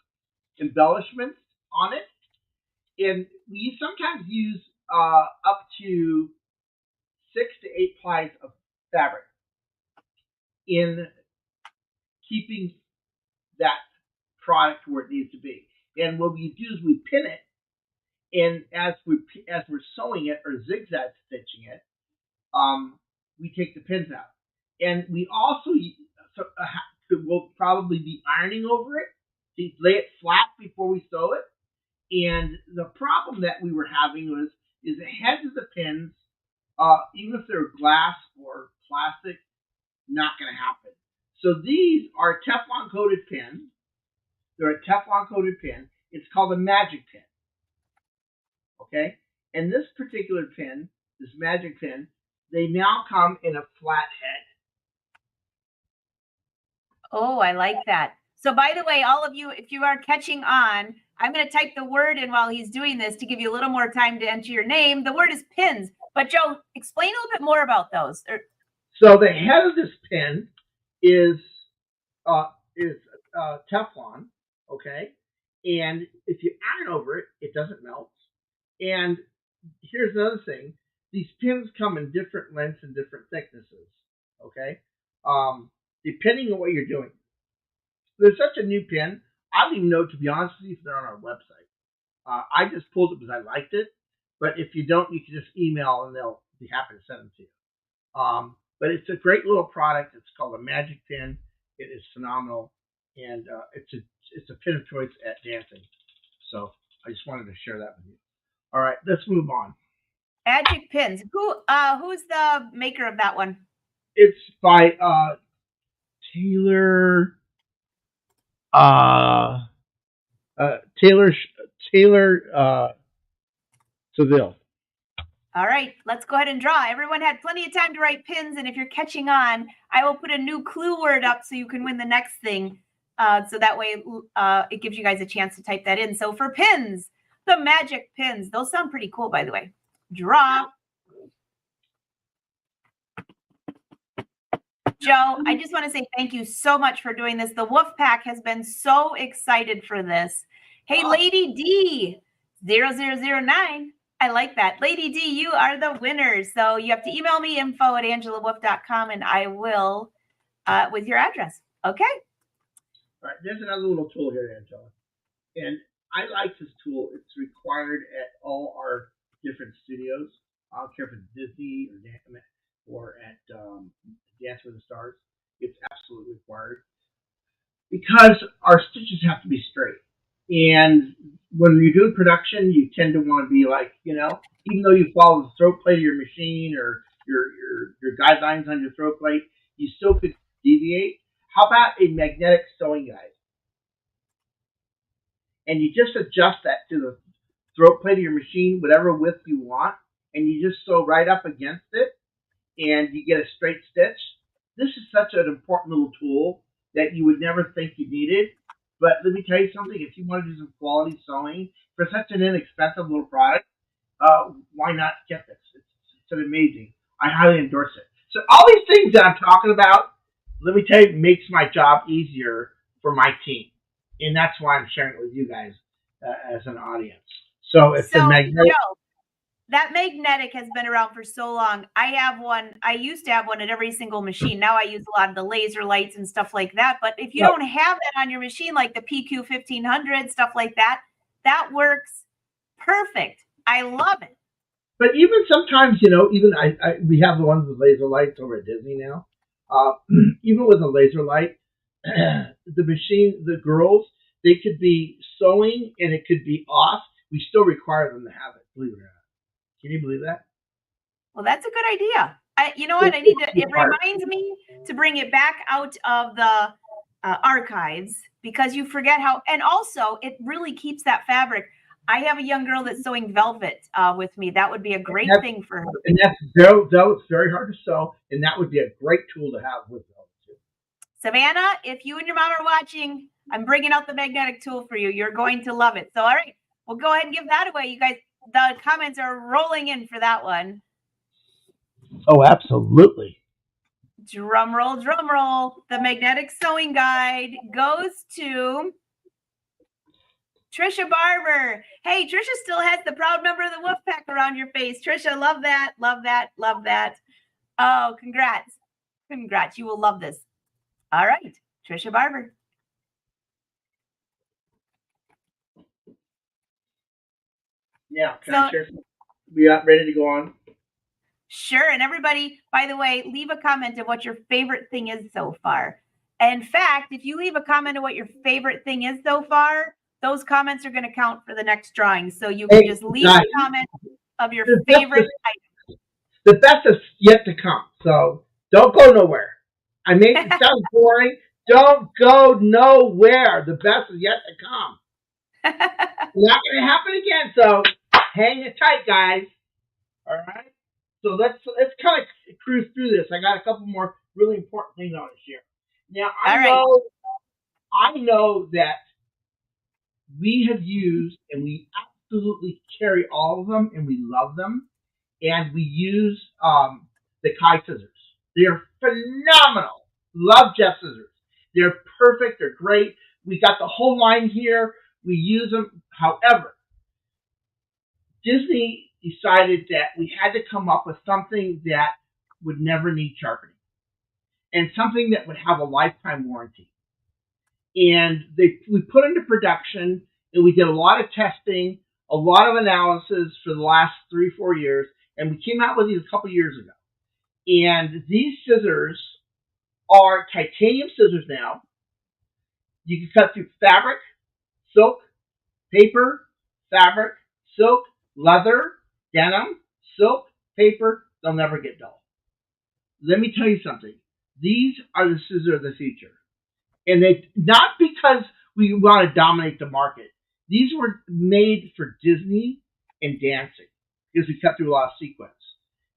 embellishments on it. And we sometimes use up to 6 to 8 plies of fabric in keeping that product where it needs to be. And what we do is we pin it, and as we're sewing it or zigzag stitching it, we take the pins out. And we also will probably be ironing over it to lay it flat before we sew it. And the problem that we were having is the heads of the pins, even if they're glass or plastic, not going to happen. So these are Teflon coated pins. They're a Teflon coated pin. It's called a magic pin. Okay? And this particular pin, this magic pin, they now come in a flat head. Oh, I like that. So by the way, all of you, if you are catching on, I'm going to type the word in while he's doing this to give you a little more time to enter your name. The word is pins. But Joe, explain a little bit more about those. So the head of this pin is uh, is Teflon, okay? And if you iron over it, it doesn't melt. And here's another thing: these pins come in different lengths and different thicknesses, okay? Depending on what you're doing. There's such a new pin. I don't even know, to be honest with you, if they're on our website. I just pulled it because I liked it. But if you don't, you can just email and they'll be happy to send them to you. But it's a great little product. It's called a Magic Pin. It is phenomenal, and it's a pin of choice at dancing. So I just wanted to share that with you. All right, let's move on. Magic Pins. Who's the maker of that one? It's by Taylor. Taylor Seville. All right, let's go ahead and draw. Everyone had plenty of time to write pins, and if you're catching on, I will put a new clue word up so you can win the next thing. So that way it gives you guys a chance to type that in. So for pins, the magic pins. Those sound pretty cool, by the way. Draw. Joe, I just want to say thank you so much for doing this. The Wolf Pack has been so excited for this. Hey, Lady D, 0009. I like that. Lady D, you are the winner. So you have to email me info@angelawolf.com and I will with your address. Okay? All right, there's another little tool here, Angela. And I like this tool. It's required at all our different studios. I don't care if it's Disney or at Dance with the Stars. It's absolutely required because our stitches have to be straight. And when you do production, you tend to want to be like, even though you follow the throat plate of your machine or your guidelines on your throat plate, you still could deviate. How about a magnetic sewing guide? And you just adjust that to the throat plate of your machine, whatever width you want, and you just sew right up against it, and you get a straight stitch. This is such an important little tool that you would never think you needed. But let me tell you something, if you want to do some quality sewing for such an inexpensive little product, why not get this? It's an amazing. I highly endorse it. So all these things that I'm talking about, let me tell you, makes my job easier for my team. And that's why I'm sharing it with you guys as an audience. So it's a magnetic. Joe, that magnetic has been around for so long. I have one. I used to have one at every single machine. Now I use a lot of the laser lights and stuff like that. But if you don't have that on your machine, like the PQ 1500, stuff like that, that works perfect. I love it. But even sometimes, even we have the ones with laser lights over at Disney now. Even with a laser light, the machine, the girls, they could be sewing and it could be off. We still require them to have it, believe it or not. Can you believe that? Well, that's a good idea. You know what? It reminds me to bring it back out of the archives because you forget how, and also it really keeps that fabric. I have a young girl that's sewing velvet with me. That would be a great thing for her. And velvet's very hard to sew, and that would be a great tool to have with velvet too. Savannah, if you and your mom are watching, I'm bringing out the magnetic tool for you. You're going to love it. So, all right, we'll go ahead and give that away. You guys, the comments are rolling in for that one. Oh, absolutely. Drum roll, drum roll. The magnetic sewing guide goes to Trisha Barber. Hey, Trisha still has the proud member of the Wolf Pack around your face. Trisha, love that, love that, love that. Oh, congrats. Congrats. You will love this. All right, Trisha Barber. Yeah, we are ready to go on. Sure. And everybody, by the way, leave a comment of what your favorite thing is so far. In fact, if you leave a comment of what your favorite thing is so far, those comments are going to count for the next drawing. So you can just leave a comment of your favorite item. The best is yet to come. So don't go nowhere. I made it sound boring. Don't go nowhere. The best is yet to come. Not going to happen again. So hang it tight, guys. All right. So let's kind of cruise through this. I got a couple more really important things on to share. Now I know that we have used and we absolutely carry all of them and we love them. And we use the Kai scissors. They're phenomenal. Love Jeff scissors. They're perfect. They're great. We got the whole line here. We use them. However, Disney decided that we had to come up with something that would never need sharpening and something that would have a lifetime warranty. And we put into production and we did a lot of testing, a lot of analysis for the last 3 or 4 years, and we came out with these a couple years ago. And these scissors are titanium scissors now. You can cut through fabric, silk, paper, fabric, silk, leather, denim, silk, paper. They'll never get dull. Let me tell you something. These are the scissors of the future. And they not because we want to dominate the market. These were made for Disney and dancing because we cut through a lot of sequence.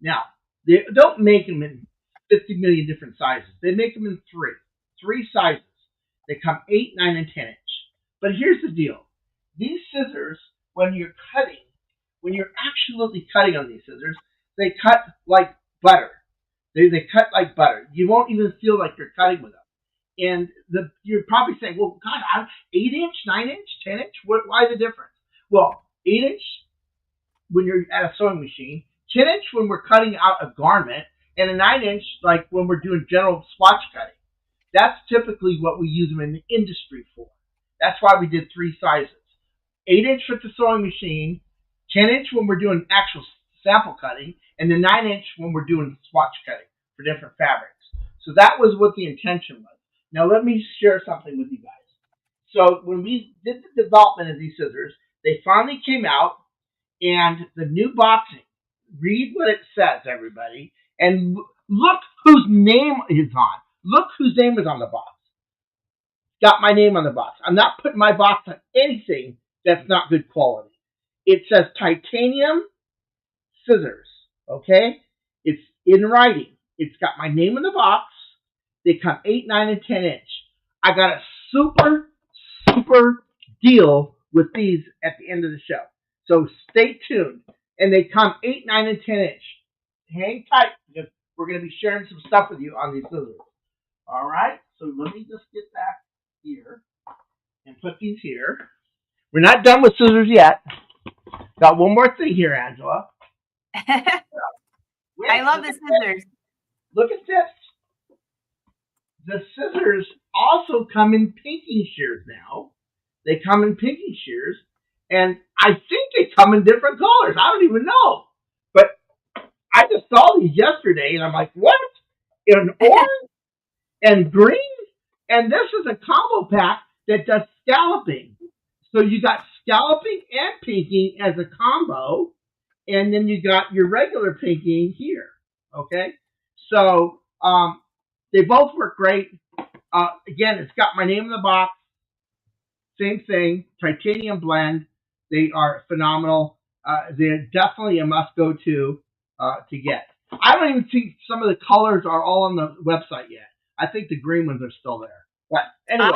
Now, they don't make them in 50 million different sizes. They make them in three sizes. They come 8, 9, and 10 inch. But here's the deal. These scissors, when you're actually cutting on these scissors, they cut like butter. They cut like butter. You won't even feel like you're cutting with them. And you're probably saying, well, God, I'm 8-inch, 9-inch, 10-inch? Why the difference? Well, 8-inch when you're at a sewing machine, 10-inch when we're cutting out a garment, and a 9-inch like when we're doing general swatch cutting. That's typically what we use them in the industry for. That's why we did 3 sizes. 8-inch for the sewing machine, 10-inch when we're doing actual sample cutting, and the 9-inch when we're doing swatch cutting for different fabrics. So that was what the intention was. Now let me share something with you guys. So when we did the development of these scissors, they finally came out, and the new boxing, read what it says, everybody, and look whose name is on. Look whose name is on the box. Got my name on the box. I'm not putting my box on anything that's not good quality. It says titanium scissors, okay? It's in writing. It's got my name in the box. They come 8, 9, and 10 inch. I got a super deal with these at the end of the show. So stay tuned. And they come 8, 9, and 10 inch. Hang tight because we're going to be sharing some stuff with you on these scissors. All right? So let me just get back here and put these here. We're not done with scissors yet. Got one more thing here, Angela. I love the scissors. Look at this. The scissors also come in pinking shears now. They come in pinking shears, and I think they come in different colors. I don't even know. But I just saw these yesterday, and I'm like, what? In orange and green? And this is a combo pack that does scalloping. So you got scalloping and pinking as a combo, and then you got your regular pinking here. Okay? So, they both work great. Again, it's got my name in the box. Same thing, titanium blend. They are phenomenal. They're definitely a must-go-to to get. I don't even think some of the colors are all on the website yet. I think the green ones are still there. But anyway.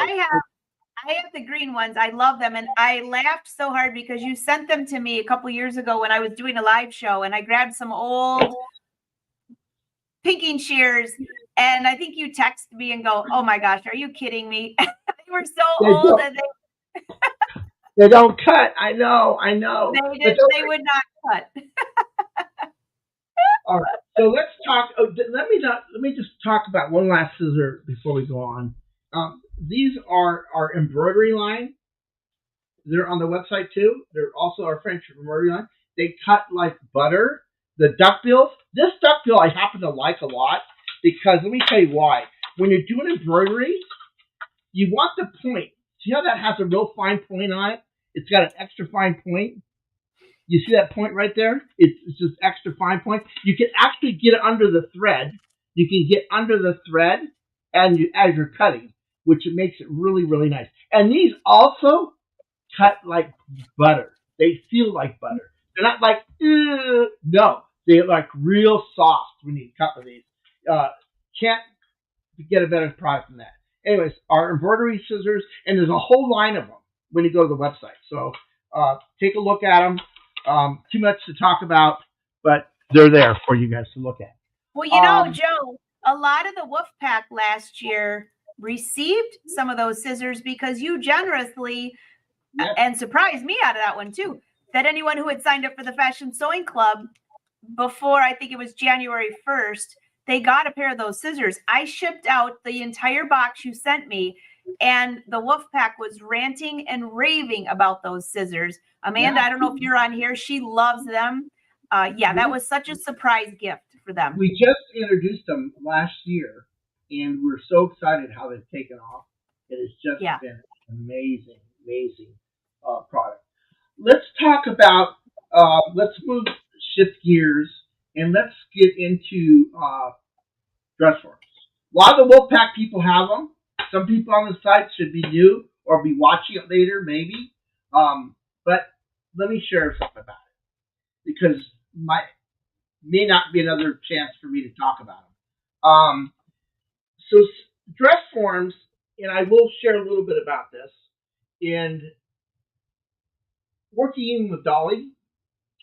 I have the green ones. I love them. And I laughed so hard because you sent them to me a couple years ago when I was doing a live show, and I grabbed some old pinking shears, and I think you texted me and go, oh my gosh, are you kidding me? They were so old and they don't cut. I know. They would not cut. All right. So let's talk. Let me just talk about one last scissor before we go on. These are our embroidery line. They're on the website too. They're also our French embroidery line. They cut like butter. The duckbills. This duckbill I happen to like a lot because let me tell you why. When you're doing embroidery, you want the point. See how that has a real fine point on it? It's got an extra fine point. You see that point right there? It's just extra fine point. You can actually get it under the thread. You can get under the thread and as you're cutting, which makes it really, really nice. And these also cut like butter. They feel like butter. They're not like, no. They're like real soft when you cut with these. Can't get a better product than that. Anyways, our embroidery scissors, and there's a whole line of them when you go to the website. So take a look at them. Too much to talk about, but they're there for you guys to look at. Well, you know, Joe, a lot of the Wolf Pack last year received some of those scissors because you generously and surprised me out of that one too, that anyone who had signed up for the Fashion Sewing Club before, I think it was January 1st, they got a pair of those scissors. I shipped out the entire box you sent me, and the Wolf Pack was ranting and raving about those scissors. Amanda, I don't know if you're on here. She loves them. That was such a surprise gift for them. We just introduced them last year, and we're so excited how they've taken off. It has just been amazing product. Let's talk about, shift gears, and let's get into dress forms. A lot of the Wolfpack people have them. Some people on the site should be new or be watching it later, maybe. But let me share something about it, because may not be another chance for me to talk about them. So dress forms, and I will share a little bit about this. And working with Dolly,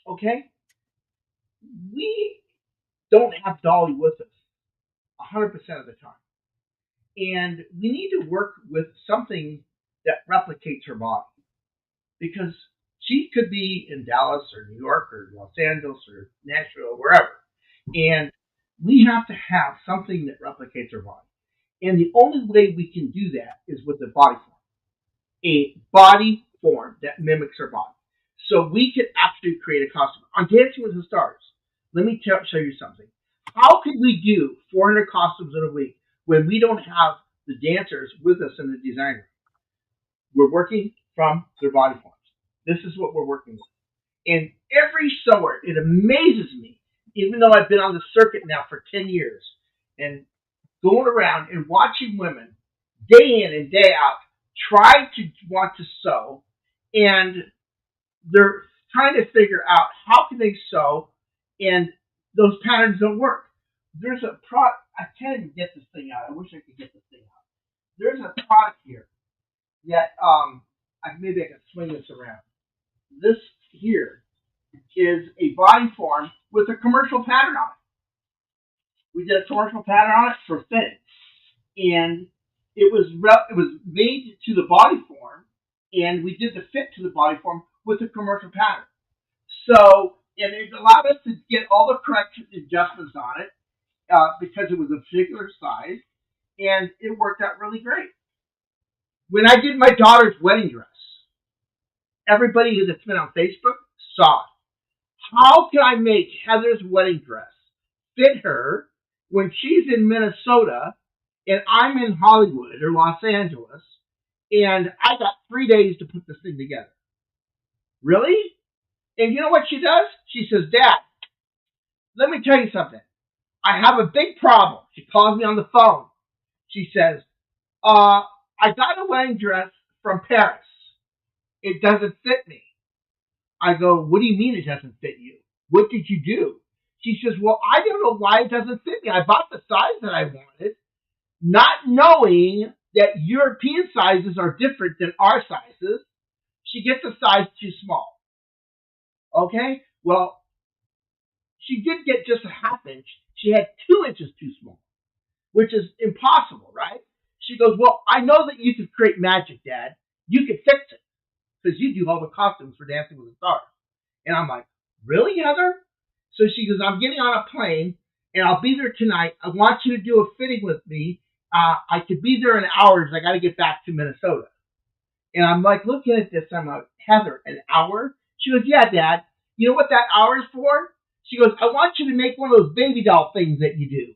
okay, we don't have Dolly with us 100% of the time. And we need to work with something that replicates her body, because she could be in Dallas or New York or Los Angeles or Nashville or wherever. And we have to have something that replicates her body. And the only way we can do that is with a body form. A body form that mimics her body. So we could actually create a costume. On Dancing with the Stars, let me show you something. How could we do 400 costumes in a week when we don't have the dancers with us in the design room? We're working from their body forms. This is what we're working with. And every sewer, it amazes me, even though I've been on the circuit now for 10 years, and going around and watching women day in and day out try to want to sew, and they're trying to figure out how can they sew, and those patterns don't work. There's a product. I can't even get this thing out. I wish I could get this thing out. There's a product here that maybe I can swing this around. This here is a body form with a commercial pattern on it. We did a commercial pattern on it for fitting, and it was made to the body form, and we did the fit to the body form with a commercial pattern. So, and it allowed us to get all the correct adjustments on it because it was a particular size, and it worked out really great. When I did my daughter's wedding dress, everybody that's been on Facebook saw it. How can I make Heather's wedding dress fit her when she's in Minnesota and I'm in Hollywood or Los Angeles, and I got 3 days to put this thing together? Really? And you know what she does? She says, Dad, let me tell you something. I have a big problem. She calls me on the phone. She says, I got a wedding dress from Paris. It doesn't fit me. I go, what do you mean it doesn't fit you? What did you do? She says, well, I don't know why it doesn't fit me. I bought the size that I wanted, not knowing that European sizes are different than our sizes. She gets a size too small. Okay? Well, she did get just a half inch. She had 2 inches too small, which is impossible, right? She goes, well, I know that you could create magic, Dad. You could fix it, because you do all the costumes for Dancing with the Stars. And I'm like, really, Heather? So she goes, I'm getting on a plane, and I'll be there tonight. I want you to do a fitting with me. I could be there in hours. I got to get back to Minnesota. And I'm like looking at this. I'm like, Heather, an hour? She goes, yeah, Dad. You know what that hour is for? She goes, I want you to make one of those baby doll things that you do.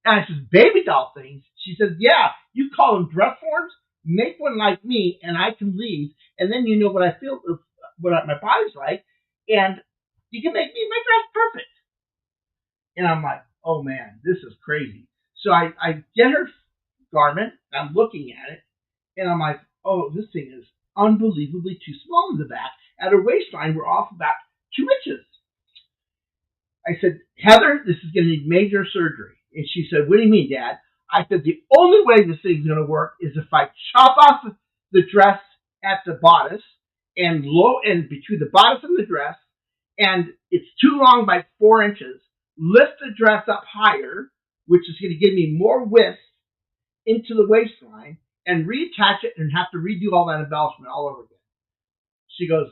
And I says, baby doll things? She says, yeah, you call them dress forms? Make one like me, and I can leave, and then you know what I feel, what my body's like, and you can make me my dress perfect. And I'm like, oh man, this is crazy. So I get her garment, I'm looking at it, and I'm like, oh, this thing is unbelievably too small in the back. At her waistline, we're off about 2 inches. I said, Heather, this is going to need major surgery. And she said, what do you mean, Dad? I said, the only way this thing's going to work is if I chop off the dress at the bodice and between the bodice and the dress, and it's too long by 4 inches, lift the dress up higher, which is going to give me more width into the waistline, and reattach it and have to redo all that embellishment all over again. She goes,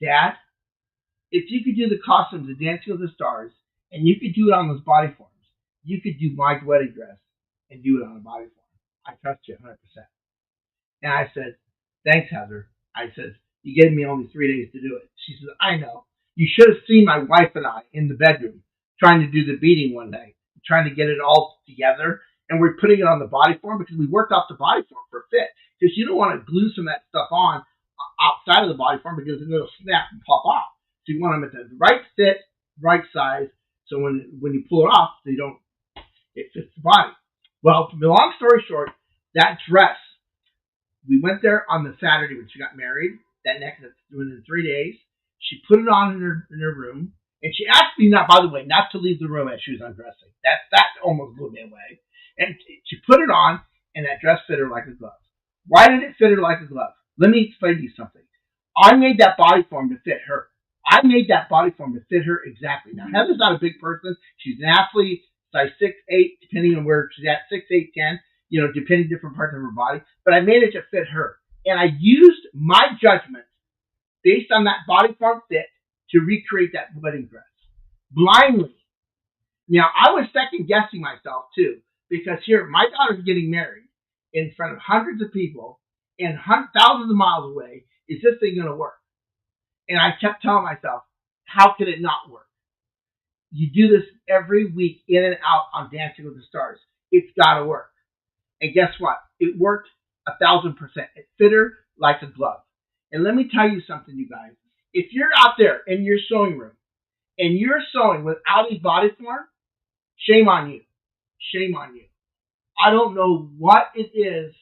Dad, if you could do the costumes of Dancing with the Stars and you could do it on those body forms, you could do my wedding dress and do it on a body form. I trust you 100%. And I said, thanks, Heather. I said, you gave me only 3 days to do it. She said, I know. You should have seen my wife and I in the bedroom trying to do the beading one day, trying to get it all together. And we're putting it on the body form because we worked off the body form for fit. Because you don't want to glue some of that stuff on outside of the body form because it'll snap and pop off. So you want them at the right fit, right size. So when you pull it off, it fits the body. Well, long story short, that dress, we went there on the Saturday when she got married. That necklace within 3 days. She put it on in her room, and she asked me not to leave the room as she was undressing. That almost blew me away. And she put it on, and that dress fit her like a glove. Why did it fit her like a glove? Let me explain to you something. I made that body form to fit her. I made that body form to fit her exactly. Now, Heather's not a big person. She's an athlete, size 6'8", depending on where she's at, 6'8", 10, depending on different parts of her body. But I made it to fit her. And I used my judgment based on that body form fit to recreate that wedding dress. Blindly. Now, I was second guessing myself, too, because here, my daughter's getting married in front of hundreds of people and thousands of miles away. Is this thing going to work? And I kept telling myself, how can it not work? You do this every week in and out on Dancing with the Stars. It's got to work. And guess what? It worked 1,000%. It fit her like a glove. And let me tell you something, you guys. If you're out there in your sewing room and you're sewing without a body form, shame on you. Shame on you. I don't know what it is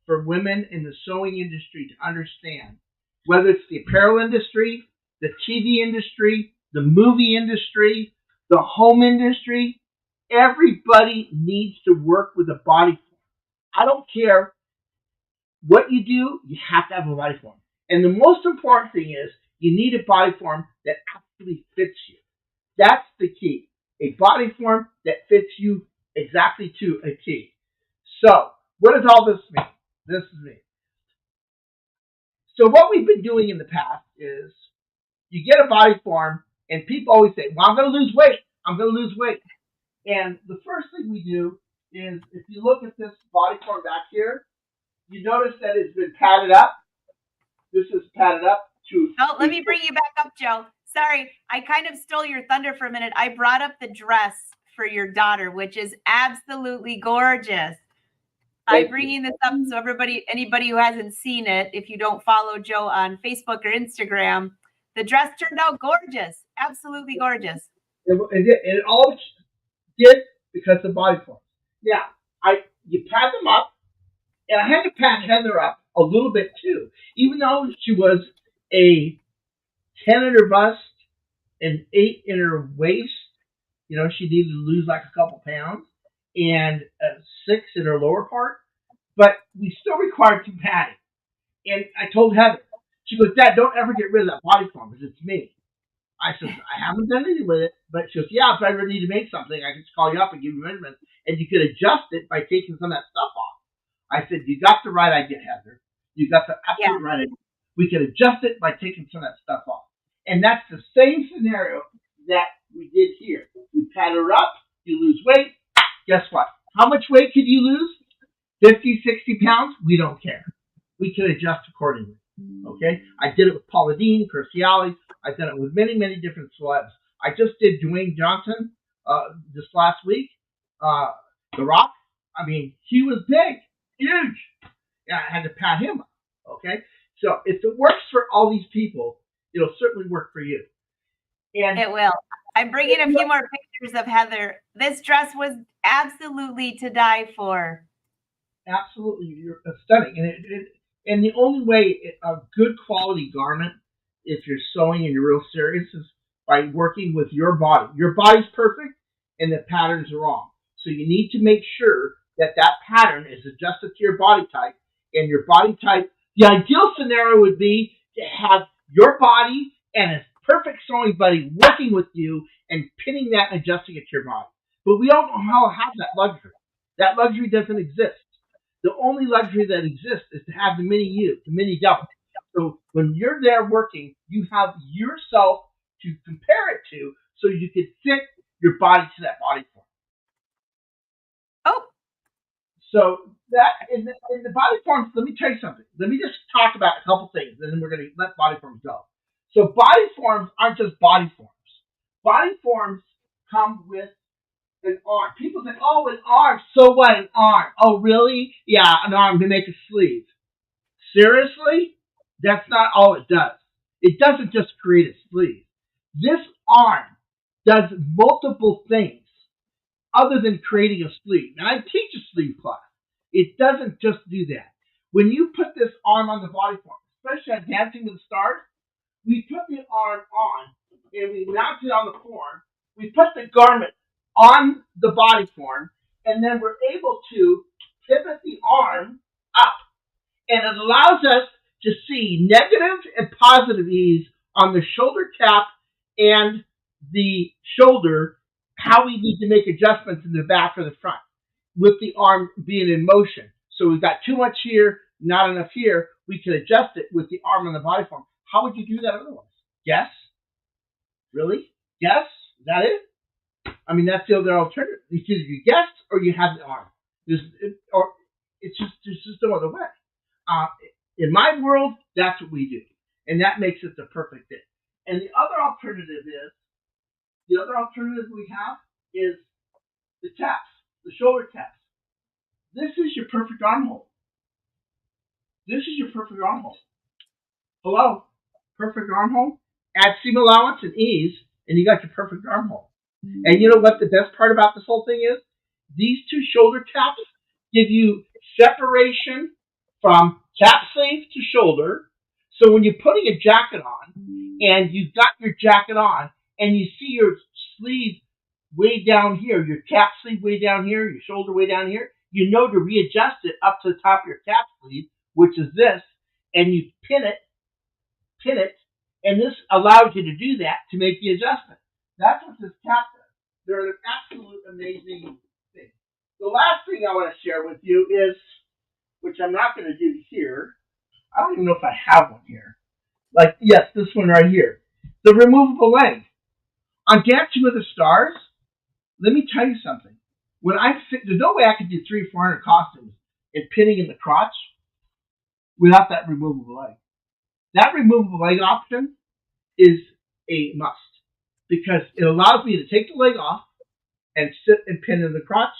for women in the sewing industry to understand, whether it's the apparel industry, the TV industry, the movie industry, the home industry. Everybody needs to work with a body form. I don't care what you do, you have to have a body form. And the most important thing is you need a body form that actually fits you. That's the key. A body form that fits you exactly to a T. So, what does all this mean? This is me. So what we've been doing in the past is you get a body form and people always say, well, I'm going to lose weight. I'm going to lose weight. And the first thing we do is if you look at this body form back here, you notice that it's been padded up. This is padded up to... Oh, let me bring you back up, Joe. Sorry, I kind of stole your thunder for a minute. I brought up the dress for your daughter, which is absolutely gorgeous. I'm bringing this up so anybody who hasn't seen it, if you don't follow Joe on Facebook or Instagram, the dress turned out gorgeous. Absolutely gorgeous. It all did because of body form. Now, you pad them up, and I had to pad Heather up a little bit too. Even though she was a 10 in her bust and 8 in her waist, she needed to lose like a couple pounds, and 6 in her lower part, but we still required 2 padding. And I told Heather, she goes, Dad, don't ever get rid of that body form because it's me. I said, I haven't done anything with it, but she goes, yeah, if I ever need to make something, I can just call you up and give you measurements, and you could adjust it by taking some of that stuff off. I said, you got the right idea, Heather. You got the absolute right idea. We can adjust it by taking some of that stuff off. And that's the same scenario that we did here. We pad her up, you lose weight. Guess what? How much weight could you lose? 50, 60 pounds? We don't care. We can adjust accordingly. Okay? I did it with Paula Deen, Cruciale. I've done it with many, many different celebs. I just did Dwayne Johnson this last week. The Rock. I mean, he was big. Huge. Yeah, I had to pat him up. Okay? So if it works for all these people, it'll certainly work for you. And it will. I'm bringing a few more pictures of Heather. This dress was absolutely to die for. Absolutely, you're stunning. And the only way a good quality garment, if you're sewing and you're real serious, is by working with your body. Your body's perfect, and the patterns are wrong. So you need to make sure that pattern is adjusted to your body type, and your body type, the ideal scenario would be to have your body and a perfect sewing buddy working with you and pinning that and adjusting it to your body. But we don't know how to have that luxury. That luxury doesn't exist. The only luxury that exists is to have the mini you, the mini double. So when you're there working, you have yourself to compare it to so you can fit your body to that body form. Oh. So that in the body forms, let me tell you something. Let me just talk about a couple things, and then we're going to let body forms go. So body forms aren't just body forms. Body forms come with an arm. People say, oh, an arm. So what, an arm? Oh, really? Yeah, an arm to make a sleeve. Seriously? That's not all it does. It doesn't just create a sleeve. This arm does multiple things other than creating a sleeve. And I teach a sleeve class. It doesn't just do that. When you put this arm on the body form, especially on Dancing with the Stars, we put the arm on and we mount it on the form. We put the garment on the body form, and then we're able to pivot the arm up. And it allows us to see negative and positive ease on the shoulder cap and the shoulder, how we need to make adjustments in the back or the front with the arm being in motion. So we've got too much here, not enough here. We can adjust it with the arm on the body form. How would you do that otherwise? Guess? Really? Guess? Is that it? I mean, that's the other alternative. It's either you guess or you have the arm. Or it's just no other way. In my world, that's what we do. And that makes it the perfect fit. And the other alternative we have is the taps, the shoulder taps. This is your perfect armhole. This is your perfect armhole. Hello? Perfect armhole? Add seam allowance and ease, and you got your perfect armhole. And you know what the best part about this whole thing is? These two shoulder taps give you separation from cap sleeve to shoulder. So when you're putting a jacket on and you've got your jacket on and you see your sleeve way down here, your cap sleeve way down here, your shoulder way down here, you know to readjust it up to the top of your cap sleeve, which is this, and you pin it, and this allows you to do that to make the adjustment. That's what this cap does. They're an absolute amazing thing. The last thing I want to share with you is, which I'm not going to do here. I don't even know if I have one here. Like, yes, this one right here. The removable leg. On Dancing with the Stars, let me tell you something. There's no way I could do 300 or 400 costumes and pinning in the crotch without that removable leg. That removable leg option is a must because it allows me to take the leg off and sit and pin in the crotch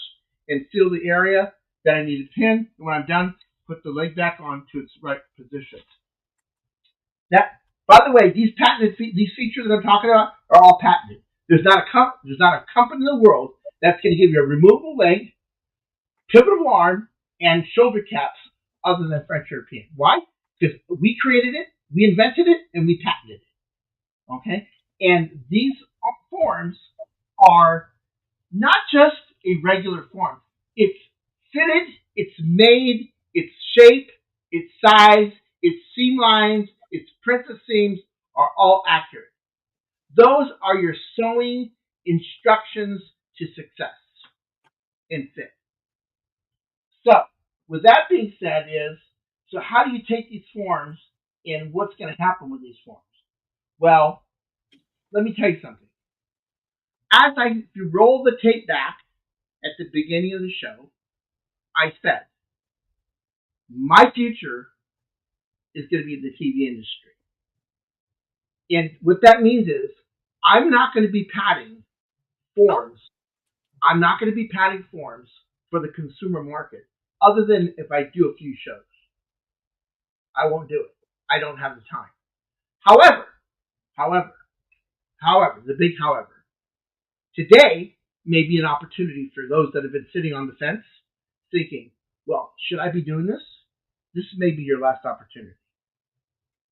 and feel the area that I need to pin. And when I'm done, put the leg back on to its right position. That, by the way, these features that I'm talking about are all patented. There's not a company in the world that's going to give you a removable leg, pivotal arm, and shoulder caps other than French European. Why? Because we created it, we invented it, and we patented it. Okay? And these forms are not just a regular form. It's fitted, it's made, its shape, its size, its seam lines, its princess seams are all accurate. Those are your sewing instructions to success and fit. So, with that being said so how do you take these forms and what's going to happen with these forms? Well, let me tell you something. If you roll the tape back at the beginning of the show, I said, my future is going to be in the TV industry. And what that means is, I'm not going to be padding forms. I'm not going to be padding forms for the consumer market, other than if I do a few shows. I won't do it. I don't have the time. However, the big however, today may be an opportunity for those that have been sitting on the fence thinking, well, should I be doing this? This may be your last opportunity.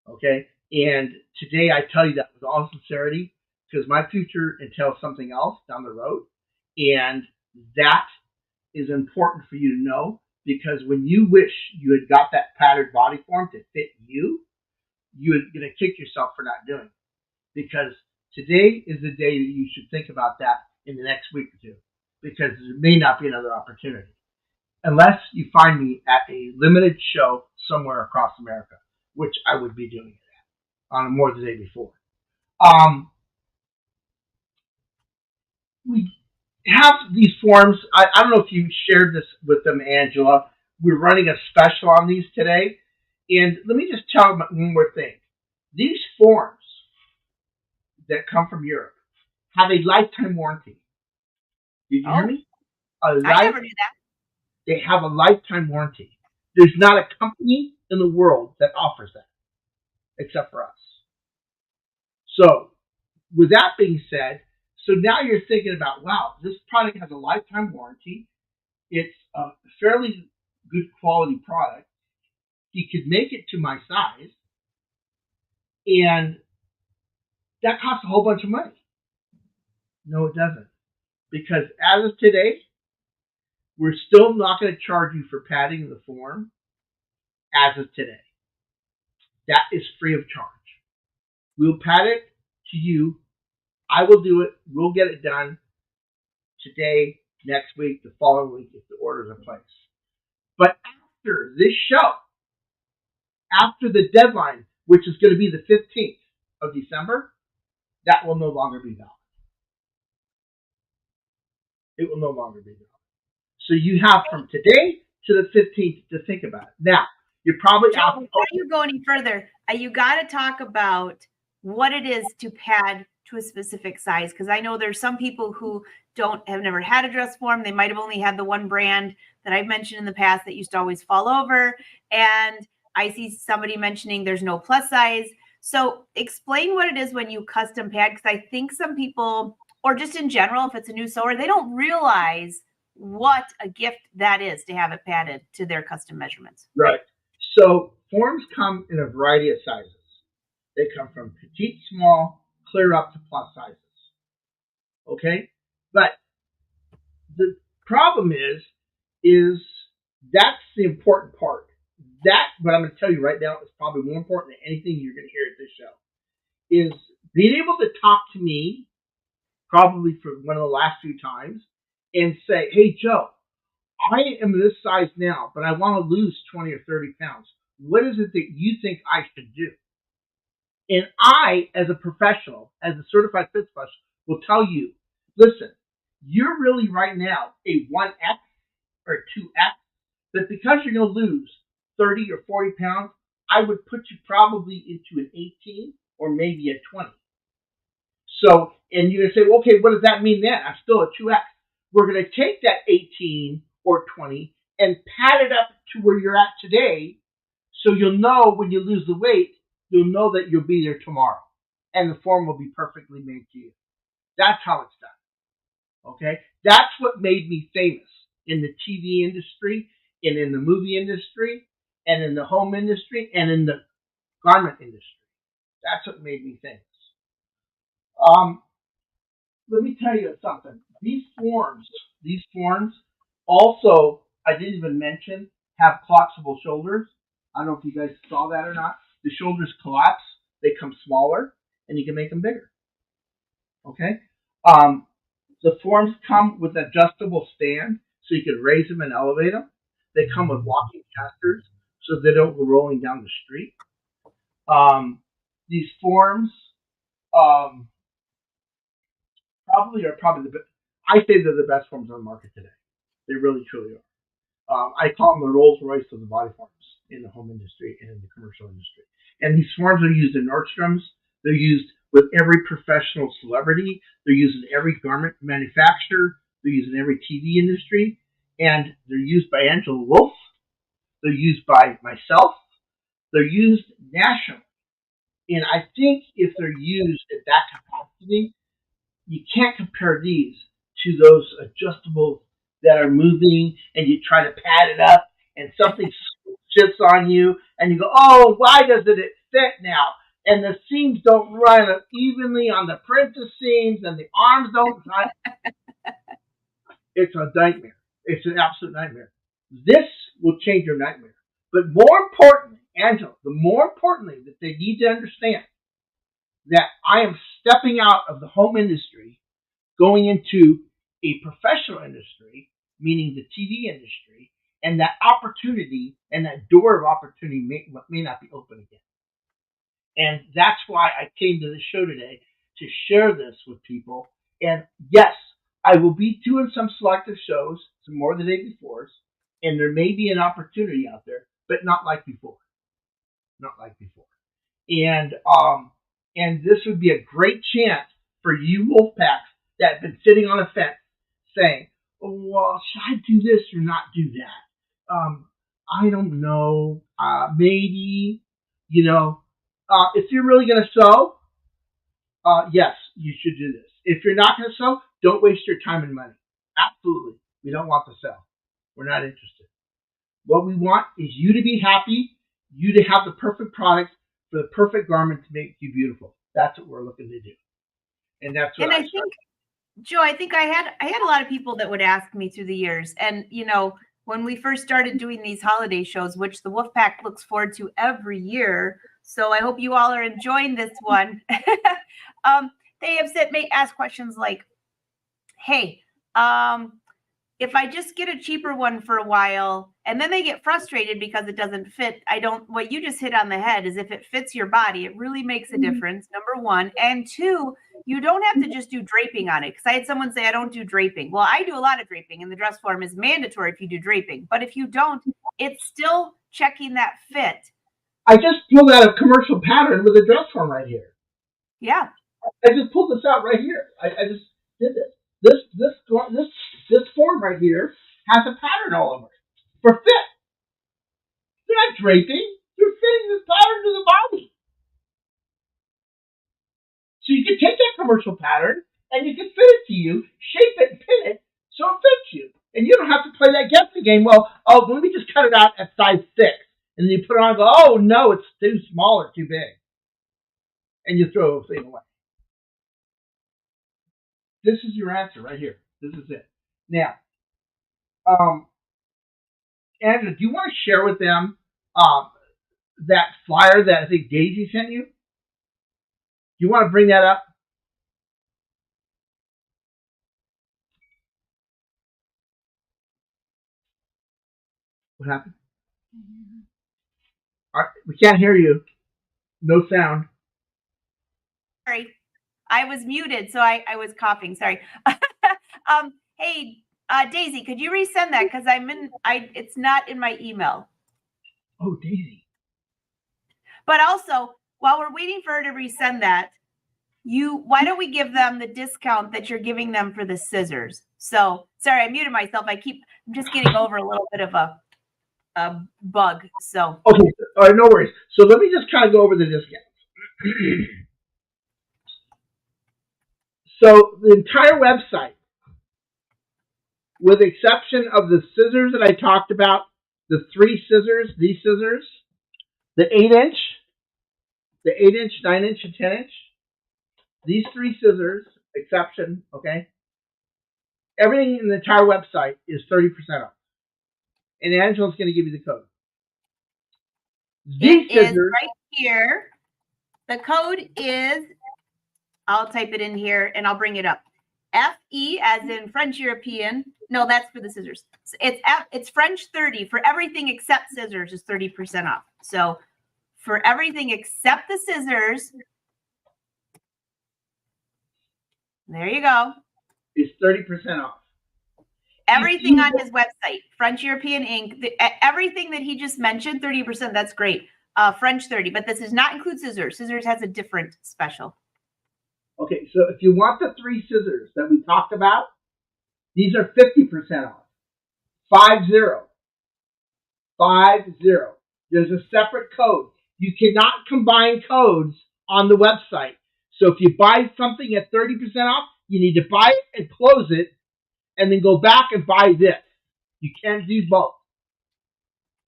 Okay? And today I tell you that with all sincerity because my future entails something else down the road. And that is important for you to know, because when you wish you had got that patterned body form to fit you, you're going to kick yourself for not doing it. Because today is the day that you should think about that in the next week or two, because there may not be another opportunity. Unless you find me at a limited show somewhere across America, which I would be doing it at on more the day before. We have these forms. I don't know if you shared this with them, Angela. We're running a special on these today. And let me just tell you one more thing. These forms that come from Europe have a lifetime warranty. Did you hear me? I never knew that. They have a lifetime warranty. There's not a company in the world that offers that except for us. So, with that being said, so now you're thinking about, wow, this product has a lifetime warranty. It's a fairly good quality product. He could make it to my size, and that costs a whole bunch of money. No, it doesn't. Because as of today, we're still not going to charge you for padding the form as of today. That is free of charge. We'll pad it to you. I will do it. We'll get it done today, next week, the following week if the orders are placed. But after this show, after the deadline, which is going to be the 15th of December, that will no longer be valid. It will no longer be valid. So you have from today to the 15th to think about it. Now, you're probably Joe, before you go any further, you got to talk about what it is to pad to a specific size, because I know there's some people who have never had a dress form. They might have only had the one brand that I've mentioned in the past that used to always fall over. And I see somebody mentioning there's no plus size. So explain what it is when you custom pad, because I think some people, or just in general, if it's a new sewer, they don't realize what a gift that is to have it padded to their custom measurements. Right. So forms come in a variety of sizes. They come from petite, small, clear up to plus sizes. Okay? But the problem is that's the important part. That, what I'm going to tell you right now, is probably more important than anything you're going to hear at this show, is being able to talk to me, probably for one of the last few times, and say, hey, Joe, I am this size now, but I want to lose 20 or 30 pounds. What is it that you think I should do? And I, as a professional, as a certified fit specialist, will tell you, listen, you're really right now a 1X or 2X, but because you're going to lose 30 or 40 pounds, I would put you probably into an 18 or maybe a 20. So, and you're going to say, well, okay, what does that mean then? I'm still a 2X. We're going to take that 18 or 20 and pad it up to where you're at today, so you'll know when you lose the weight, you'll know that you'll be there tomorrow, and the form will be perfectly made to you. That's how it's done. Okay? That's what made me famous in the TV industry, and in the movie industry, and in the home industry, and in the garment industry. That's what made me famous. Let me tell you something. These forms also, I didn't even mention, have collapsible shoulders. I don't know if you guys saw that or not. The shoulders collapse, they come smaller, and you can make them bigger. Okay? The forms come with an adjustable stand, so you can raise them and elevate them. They come with walking casters, so they don't go rolling down the street. These forms probably are the best. I say they're the best forms on the market today. They really, truly are. I call them the Rolls Royce of the body forms in the home industry and in the commercial industry. And these forms are used in Nordstrom's. They're used with every professional celebrity. They're used in every garment manufacturer. They're used in every TV industry. And they're used by Angela Wolf. They're used by myself. They're used nationally. And I think if they're used at that capacity, you can't compare these to those adjustables that are moving, and you try to pad it up and something shifts on you and you go, oh, why doesn't it fit now? And the seams don't run evenly on the princess seams and the arms don't run. It's a nightmare. It's an absolute nightmare. This will change your nightmare. But more importantly, Angela, the more importantly that they need to understand that I am stepping out of the home industry, going into a professional industry, meaning the TV industry, and that opportunity and that door of opportunity may not be open again. And that's why I came to the show today to share this with people. And yes, I will be doing some selective shows, some more the day before, and there may be an opportunity out there, but not like before. Not like before. And this would be a great chance for you Wolfpacks that have been sitting on a fence saying, oh, well, should I do this or not do that? I don't know. Maybe, if you're really going to sew, yes, you should do this. If you're not going to sew, don't waste your time and money. Absolutely. We don't want to sell. We're not interested. What we want is you to be happy, you to have the perfect product for the perfect garment to make you beautiful. That's what we're looking to do. And that's what I think, Joe, I think I had a lot of people that would ask me through the years. And, when we first started doing these holiday shows, which the Wolfpack looks forward to every year. So I hope you all are enjoying this one. They have asked questions like, hey, if I just get a cheaper one for a while and then they get frustrated because it doesn't fit, what you just hit on the head is if it fits your body, it really makes a difference, number one. And two, you don't have to just do draping on it. Because I had someone say, I don't do draping. Well, I do a lot of draping, and the dress form is mandatory if you do draping. But if you don't, it's still checking that fit. I just pulled out a commercial pattern with a dress form right here. Yeah. I just pulled this out right here. I just did this. This form right here has a pattern all over it for fit. They're not draping. They're fitting this pattern to the body. So you can take that commercial pattern and you can fit it to you, shape it, and pin it so it fits you. And you don't have to play that guessing game. Well, let me just cut it out at size 6. And then you put it on and go, oh, no, it's too small or too big. And you throw the thing away. This is your answer right here. This is it. Now, Andrew, do you want to share with them that flyer that I think Daisy sent you? Do you want to bring that up? What happened? We can't hear you. No sound. Sorry. I was muted, so I was coughing. Sorry. Hey, Daisy, could you resend that? Because it's not in my email. Oh, Daisy. But also, while we're waiting for her to resend that, why don't we give them the discount that you're giving them for the scissors? So, sorry, I muted myself. I'm just getting over a little bit of a bug. So. Okay, all right, no worries. So let me just kind of go over the discounts. So the entire website, with the exception of the scissors that I talked about, the 3 scissors, these scissors, the 8-inch, 9-inch, and 10-inch, these 3 scissors, exception, okay? Everything in the entire website is 30% off. And Angela's going to give you the code. These scissors is right here. The code is, I'll type it in here and I'll bring it up. FE as in French European. No, that's for the scissors. It's French 30 for everything except scissors is 30% off. So for everything except the scissors, there you go. It's 30% off. Everything on his website, French European Ink, everything that he just mentioned, 30%, that's great. French 30, but this does not include scissors. Scissors has a different special. Okay, so if you want the 3 scissors that we talked about, these are 50% off. 50. There's a separate code. You cannot combine codes on the website. So if you buy something at 30% off, you need to buy it and close it, and then go back and buy this. You can't do both.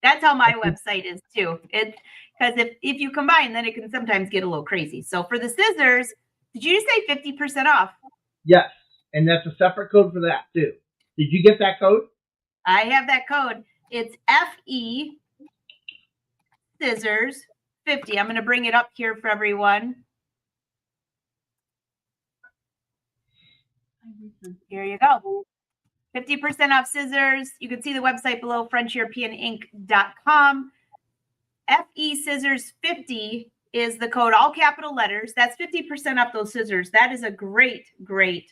That's how my website is too. Because if you combine, then it can sometimes get a little crazy. So for the scissors, did you just say 50% off? Yes, and that's a separate code for that too. Did you get that code? I have that code. It's FE Scissors 50. I'm going to bring it up here for everyone. Here you go. 50% off scissors. You can see the website below, FrenchEuropeanInc.com. FE Scissors 50 is the code, all capital letters. That's 50% off those scissors. That is a great, great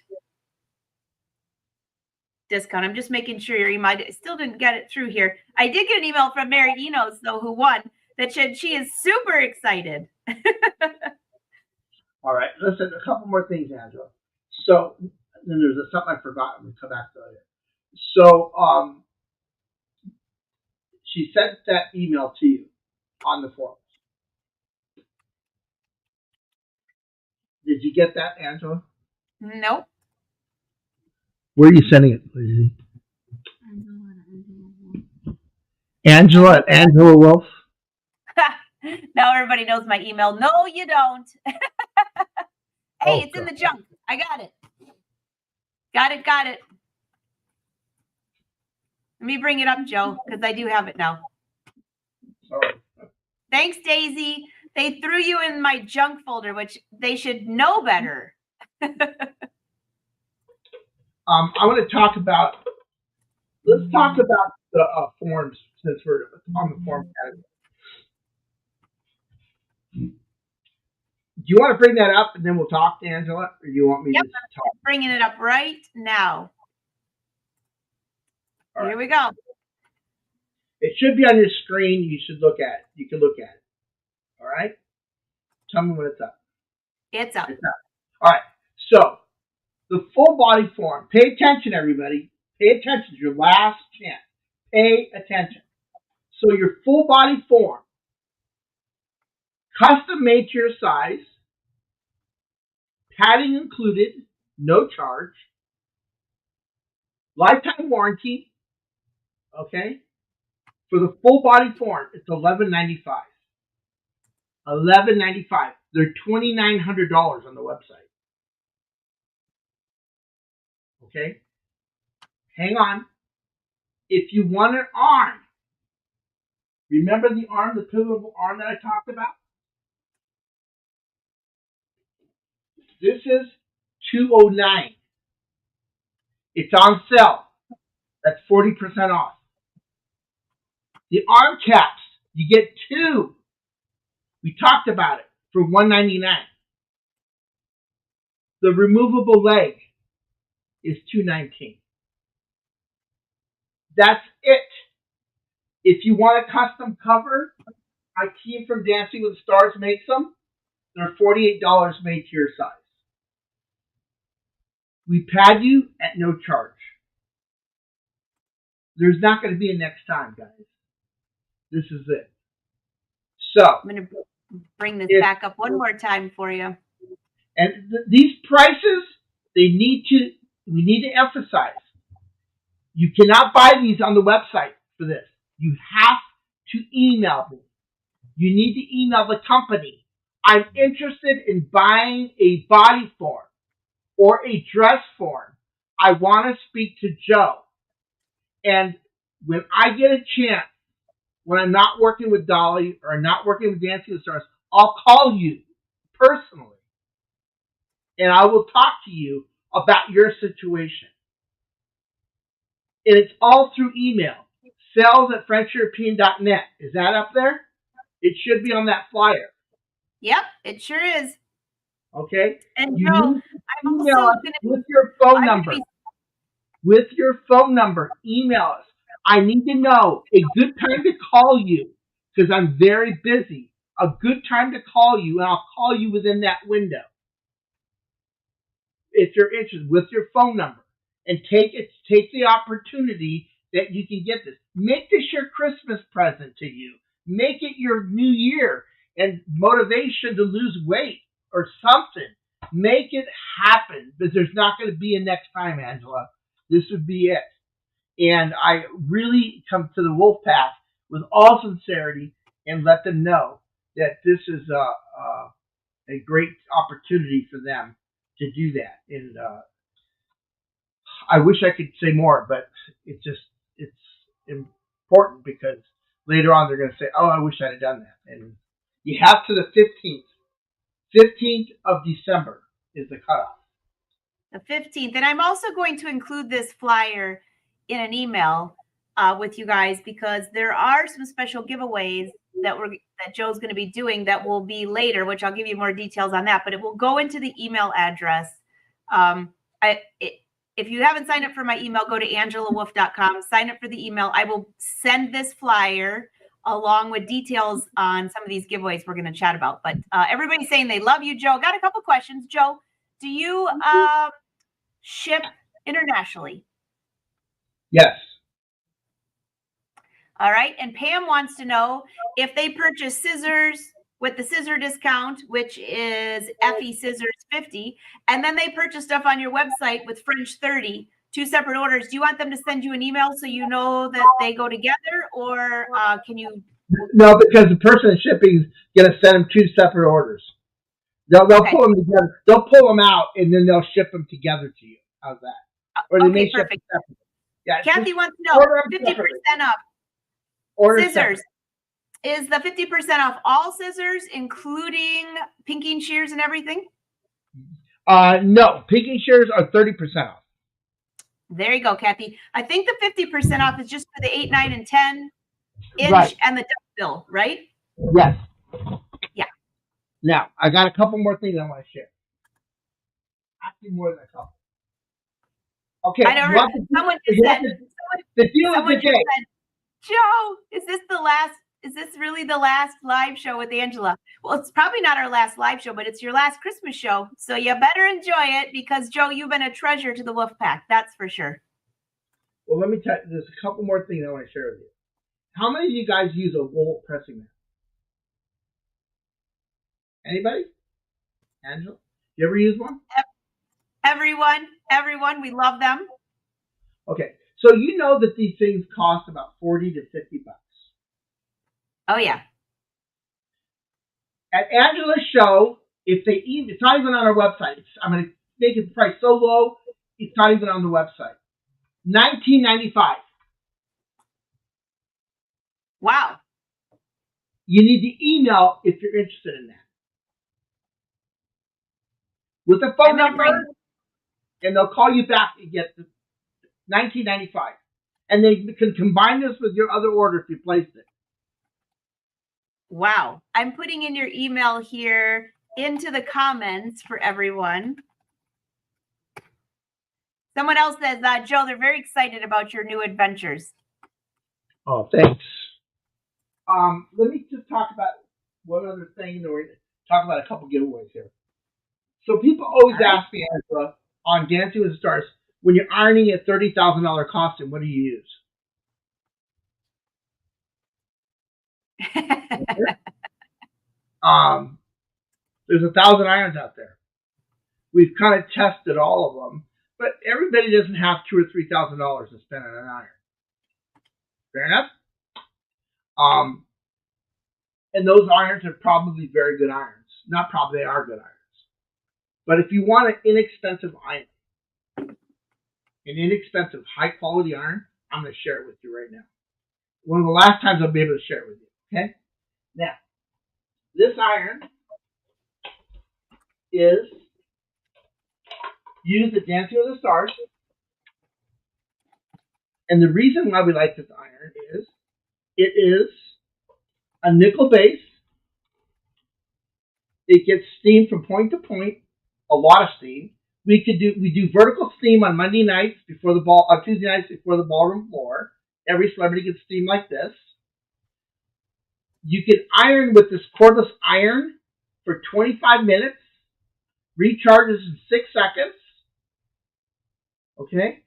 discount. I'm just making sure your email. I still didn't get it through here. I did get an email from Mary Enos, though, who won, that said she is super excited. All right, listen, a couple more things, Angela. So then there's something I forgot. I'm going to come back to it. So she sent that email to you on the forums. Did you get that, Angela? Nope. Where are you sending it, Lizzie? Angela at Angela Wolf. Now everybody knows my email. No, you don't. Hey, it's in the junk. I got it. Got it. Let me bring it up, Joe, because I do have it now. Sorry. Thanks, Daisy. They threw you in my junk folder, which they should know better. I want to talk about. Let's talk about the forms since we're on the form category. Do you want to bring that up and then we'll talk to Angela, or do you want me to talk? I'm bringing it up right now. All Here we go. It should be on your screen. You should look at it. You can look at it. All right? Tell me when it's up. It's up. It's up. All right. So, the full body form. Pay attention, everybody. Pay attention. It's your last chance. Pay attention. So, your full body form. Custom made to your size. Padding included. No charge. Lifetime warranty. Okay? For the full body form, it's $11.95. $11.95. They're $2,900 on the website. Okay? Hang on. If you want an arm, remember the arm, the pivotal arm that I talked about? This is $209. It's on sale. That's 40% off. The arm caps, you get two. We talked about it for $199. The removable leg is $219. That's it. If you want a custom cover, my team from Dancing with the Stars makes them. They're $48 made to your size. We pad you at no charge. There's not going to be a next time, guys. This is it. So I'm going to bring this back up one more time for you. And these prices, we need to emphasize. You cannot buy these on the website for this. You have to email me. You need to email the company. I'm interested in buying a body form or a dress form. I want to speak to Joe. And when I get a chance, when I'm not working with Dolly or I'm not working with Dancing with the Stars, I'll call you personally. And I will talk to you about your situation. And it's all through email. Sales@FrenchEuropean.net. Is that up there? It should be on that flyer. Yep, it sure is. Okay? And you Joe, need to I'm email also us going to with your phone number. With your phone number, email us. I need to know a good time to call you because I'm very busy. A good time to call you, and I'll call you within that window. If you're interested, with your phone number, and take the opportunity that you can get this. Make this your Christmas present to you. Make it your New Year and motivation to lose weight or something. Make it happen, because there's not going to be a next time, Angela. This would be it. And I really come to the Wolf Path with all sincerity and let them know that this is a great opportunity for them to do that. And I wish I could say more, but it's just it's important because later on they're going to say, "Oh, I wish I'd have done that." And you have to the 15th. 15th of December is the cutoff. The 15th. And I'm also going to include this flyer in an email with you guys because there are some special giveaways that Joe's going to be doing that will be later, which I'll give you more details on that, but it will go into the email address. If you haven't signed up for my email, go to angelawolf.com, sign up for the email. I will send this flyer along with details on some of these giveaways we're going to chat about. But everybody's saying they love you, Joe. Got a couple questions. Joe, do you ship internationally? Yes. All right. And Pam wants to know if they purchase scissors with the scissor discount, which is FE Scissors 50, and then they purchase stuff on your website with French 30, two separate orders. Do you want them to send you an email so you know that they go together, or can you? No, because the person shipping is going to send them two separate orders. They'll Okay. pull them together. They'll pull them out and then they'll ship them together to you. How's that? Or they may ship them separately. Yeah, Kathy wants to know 50% off scissors. Separate. Is the 50% off all scissors, including pinking shears and everything? No, pinking shears are 30% off. There you go, Kathy. I think the 50% off is just for the 8, 9, and 10 inch right. and the duckbill, right? Yes. Yeah. Now, I got a couple more things I want to share. Actually, more than a couple. Okay. I know. Someone just said, the deal of the day. Joe, is this really the last live show with Angela? Well, it's probably not our last live show, but it's your last Christmas show. So you better enjoy it because, Joe, you've been a treasure to the Wolf Pack. That's for sure. Well, let me tell you, there's a couple more things I want to share with you. How many of you guys use a wool pressing mat? Anybody? Angela? You ever use one? Everyone, we love them. Okay, so you know that these things cost about $40 to $50. Oh yeah. At Angela's show, it's not even on our website. I'm going to make the price so low, it's not even on the website. $19.95. Wow. You need to email if you're interested in that. With a phone number, and they'll call you back and get the $19.95. And they can combine this with your other order if you placed it. Wow. I'm putting in your email here into the comments for everyone. Someone else says, Joe, they're very excited about your new adventures. Oh, thanks. Let me just talk about one other thing. We're going to talk about a couple giveaways here. So people always ask me, Angela, on Dancing with the Stars, when you're ironing a $30,000 costume, what do you use? There's 1,000 irons out there. We've kind of tested all of them, but everybody doesn't have $2,000 or $3,000 to spend on an iron. Fair enough. And those irons are probably very good irons. Not probably, they are good irons. But if you want an inexpensive iron, an inexpensive, high-quality iron, I'm going to share it with you right now. One of the last times I'll be able to share it with you. Okay? Now, this iron is used at Dancing with the Stars. And the reason why we like this iron is it is a nickel base. It gets steam from point to point, a lot of steam. We do vertical steam on Monday nights before Tuesday nights before the ballroom floor. Every celebrity gets steam like this. You can iron with this cordless iron for 25 minutes. Recharges in 6 seconds. Okay?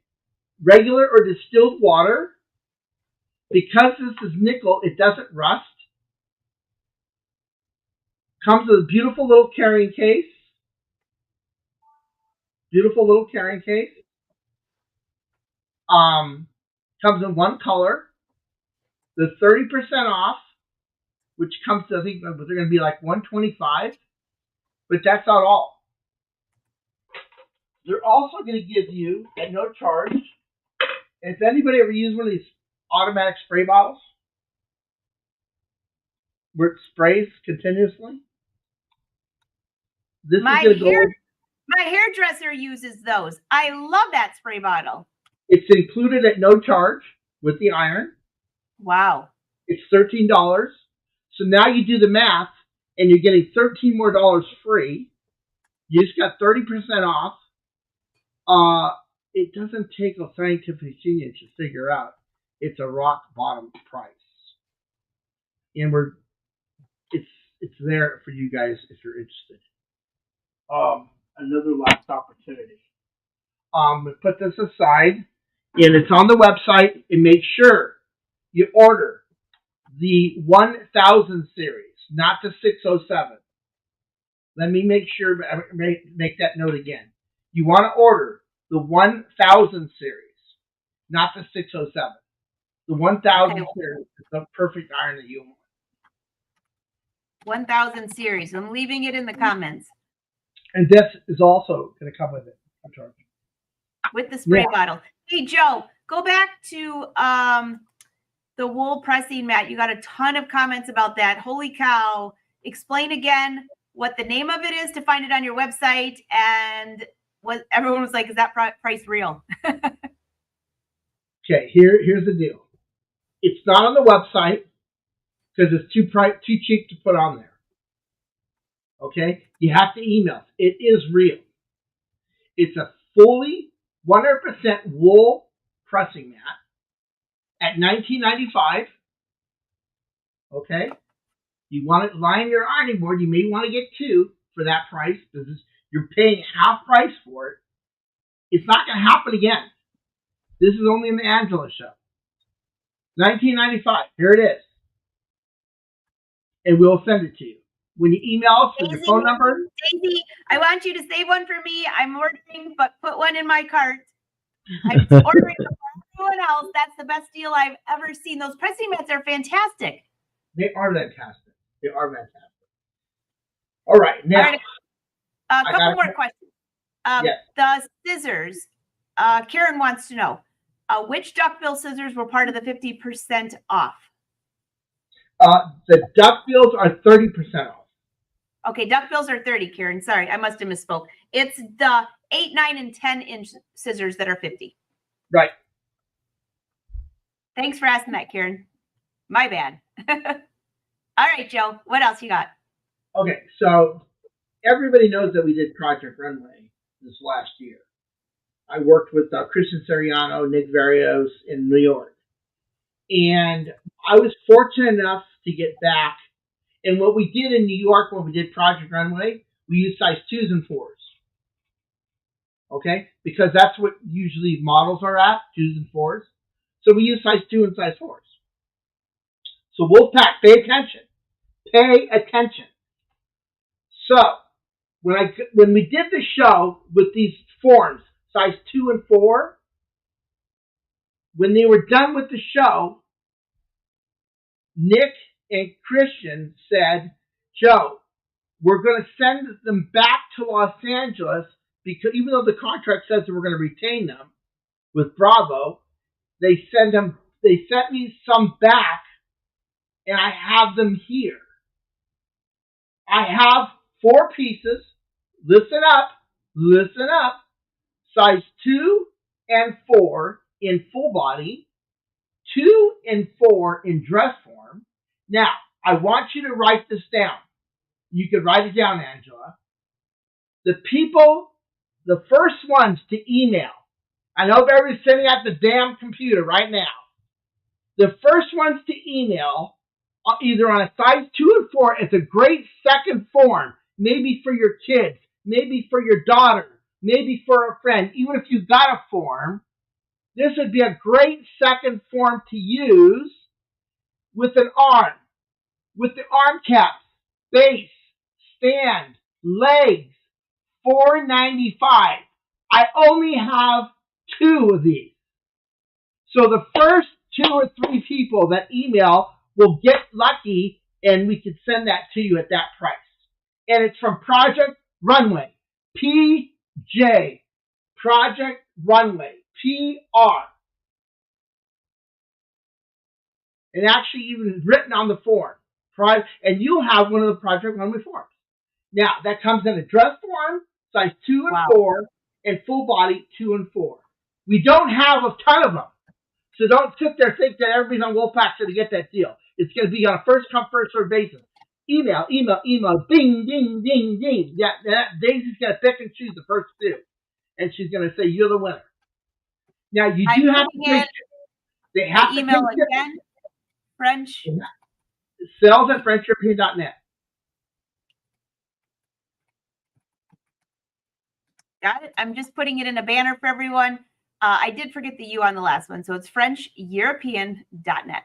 Regular or distilled water. Because this is nickel, it doesn't rust. Comes with a beautiful little carrying case. Beautiful little carrying case. Comes in one color. The 30% off, which comes to, I think they're going to be like $125, but that's not all. They're also going to give you, at no charge, if anybody ever used one of these automatic spray bottles where it sprays continuously. This My is going to go. My hairdresser uses those. I love that spray bottle. It's included at no charge with the iron. Wow. It's $13. So now you do the math, and you're getting $13 more free. You just got 30% off. It doesn't take a scientific genius to figure out it's a rock bottom price, and it's there for you guys if you're interested. Another last opportunity. Put this aside, and it's on the website. And make sure you order the 1000 series, not the 607. Let me make sure, make that note again. You want to order the 1000 series, not the 607. The 1000 series is the perfect iron that you want. 1000 series. I'm leaving it in the comments. And this is also going to come with it. I'm sorry. With the spray bottle. Hey, Joe, go back to the wool pressing mat. You got a ton of comments about that. Holy cow. Explain again what the name of it is to find it on your website, and what everyone was like, is that price real? Okay, here's the deal. It's not on the website because it's too cheap to put on there. Okay, you have to email. It is real. It's a fully 100% wool pressing mat at $19.95. Okay, you want it lying your ironing board. You may want to get two for that price because you're paying half price for it. It's not going to happen again. This is only in the Angela show. $19.95. Here it is. And we'll send it to you. When you email us with your phone number. Daisy, I want you to save one for me. I'm ordering, but put one in my cart. I'm ordering for everyone else. That's the best deal I've ever seen. Those pressing mats are fantastic. They are fantastic. They are fantastic. All right. Now, all right, a couple more questions. Yes. The scissors. Karen wants to know, which duckbill scissors were part of the 50% off? The duckbills are 30% off. Okay, duckbills are 30, Karen. Sorry, I must have misspoke. It's the 8, 9, and 10-inch scissors that are 50. Right. Thanks for asking that, Karen. My bad. All right, Joe. What else you got? Okay, so everybody knows that we did Project Runway this last year. I worked with Christian Seriano, Nick Varios in New York. And I was fortunate enough to get back. And what we did in New York when we did Project Runway, we used size 2s and 4s. Okay? Because that's what usually models are at, 2s and 4s. So we use size 2 and size 4s. So Wolfpack, pay attention. Pay attention. So when we did the show with these forms, size 2 and 4, when they were done with the show, Nick and Christian said, Joe, we're going to send them back to Los Angeles because even though the contract says that we're going to retain them with Bravo, they sent me some back, and I have them here. I have 4 pieces. Listen up. Size 2 and 4 in full body, 2 and 4 in dress form. Now, I want you to write this down. You could write it down, Angela. The people, the first ones to email. I know everybody's sitting at the damn computer right now. The first ones to email, either on a size 2 and 4, it's a great second form, maybe for your kids, maybe for your daughter, maybe for a friend. Even if you got a form, this would be a great second form to use with an arm, with the arm caps, base, stand, legs, $4.95. I only have 2 of these. So the first 2 or 3 people that email will get lucky, and we could send that to you at that price. And it's from Project Runway. PJ. Project Runway. PR. and actually even written on the form. And you'll have one of the Project Runway forms. Now, that comes in a dress form, size 2 and Wow. 4, and full body 2 and 4. We don't have a ton of them. So don't sit there and think that everybody's on Wolfpack to get that deal. It's going to be on a first come, first served basis. Email, ding, ding, ding, ding. Daisy's going to pick and choose the first 2. And she's going to say, you're the winner. Now, you do have to pay. They have to email pay again. French. Sales at FrenchEuropean.net. Got it. I'm just putting it in a banner for everyone. I did forget the U on the last one, so it's FrenchEuropean.net.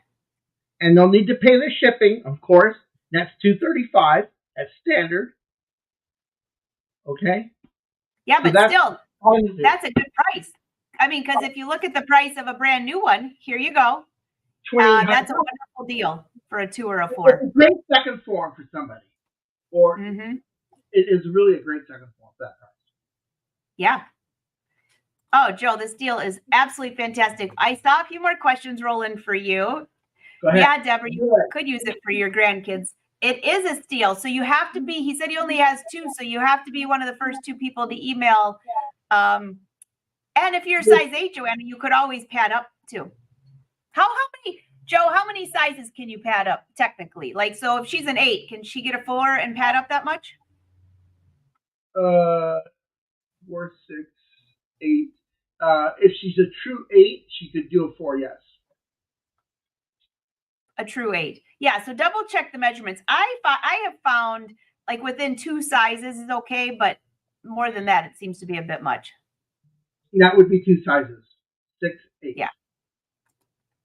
And they'll need to pay the shipping, of course. That's $235. That's standard. Okay. Yeah, but still, that's a good price. I mean, because if you look at the price of a brand new one, here you go. That's a wonderful deal for a 2 or a 4. It's a great second form for somebody. Or it is really a great second form for that price. Yeah. Oh, Joe, this deal is absolutely fantastic. I saw a few more questions roll in for you. Go ahead. Yeah, Deborah, you could use it for your grandkids. It is a steal. So you have to be, he said he only has 2, so you have to be one of the first 2 people to email. And if you're size 8, Joanna, you could always pad up too. How many, Joe, how many sizes can you pad up technically? Like, so if she's an 8, can she get a 4 and pad up that much? 4, 6, 8. If she's a true 8, she could do a 4, yes. A true 8. Yeah, so double check the measurements. I have found like within 2 sizes is okay, but more than that, it seems to be a bit much. That would be 2 sizes. 6, 8. Yeah.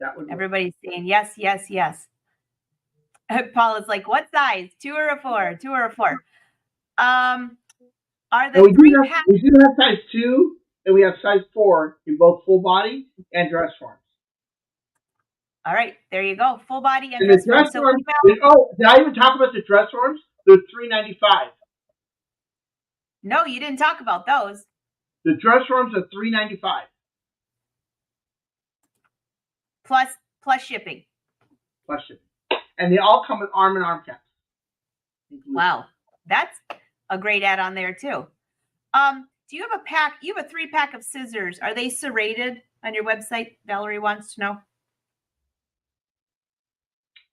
That would work. Everybody's saying yes, yes, yes. Paul is like, what size? 2 or a 4? 2 or a 4? Are the 3 packs? We do have size 2 and we have size 4 in both full body and dress forms. All right, there you go. Full body and dress forms. forms. Did I even talk about the dress forms? They're $3.95. No, you didn't talk about those. The dress forms are $3.95. Plus shipping. Plus shipping. And they all come with arm and arm caps. Wow, that's a great add-on there too. Do you have a pack? You have a 3-pack of scissors. Are they serrated on your website? Valerie wants to know.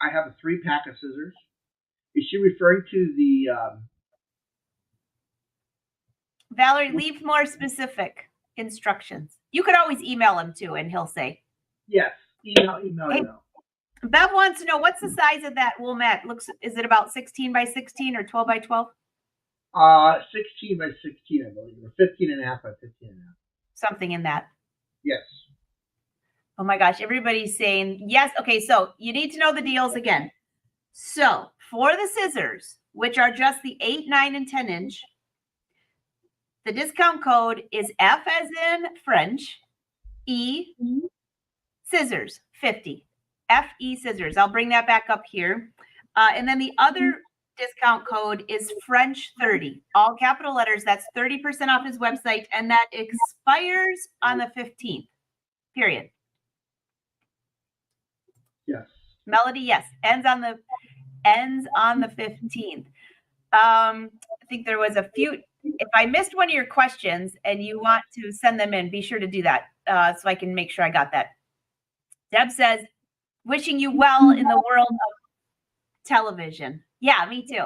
I have a 3-pack of scissors. Is she referring to the? Valerie, leave more specific instructions. You could always email him too, and he'll say. Yes, email. Hey, Bev wants to know what's the size of that wool mat. Is it about 16 by 16 or 12 by 12? 16 by 16, I believe, or 15 and a half by 15 and a half. Something in that. Yes. Oh my gosh, everybody's saying yes. Okay, so you need to know the deals again. So for the scissors, which are just the 8, 9, and 10 inch, the discount code is F as in French, E, scissors, 50. FE scissors. I'll bring that back up here. And then the other discount code is French 30. All capital letters. That's 30% off his website. And that expires on the 15th. Period. Yes. Melody, yes. Ends on the 15th. I think there was a few. If I missed one of your questions and you want to send them in, be sure to do that so I can make sure I got that. Deb says, wishing you well in the world of television. Yeah, me too.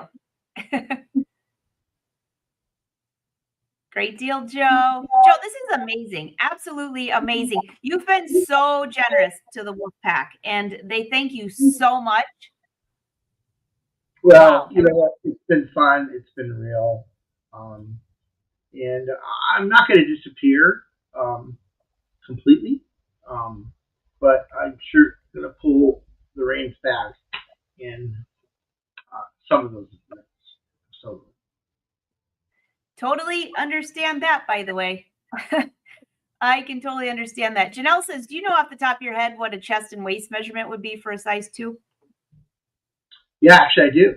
Great deal, Joe. Joe, this is amazing. Absolutely amazing. You've been so generous to the Wolfpack, and they thank you so much. Well, wow. You know what? It's been fun. It's been real. And I'm not going to disappear completely, but I'm sure going to pull the reins back in some of those events. So totally understand that, by the way. I can totally understand that. Janelle says, do you know off the top of your head what a chest and waist measurement would be for a size 2? Yeah, actually I do.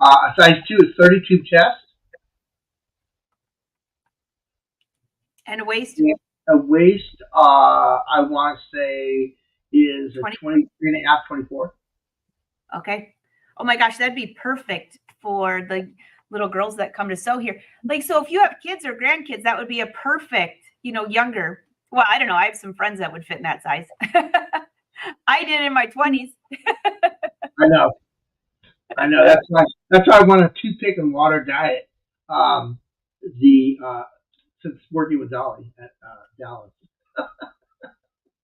A size 2 is 32 chest. And a waist? A waist, I want to say, is a 20. 23.5, 24. Okay. Oh my gosh, that'd be perfect for the little girls that come to sew here. Like, so if you have kids or grandkids, that would be a perfect, younger. Well, I don't know. I have some friends that would fit in that size. I did in my 20s. I know. I know. That's why I want a toothpick and water diet. The Since working with Dolly at Dallas.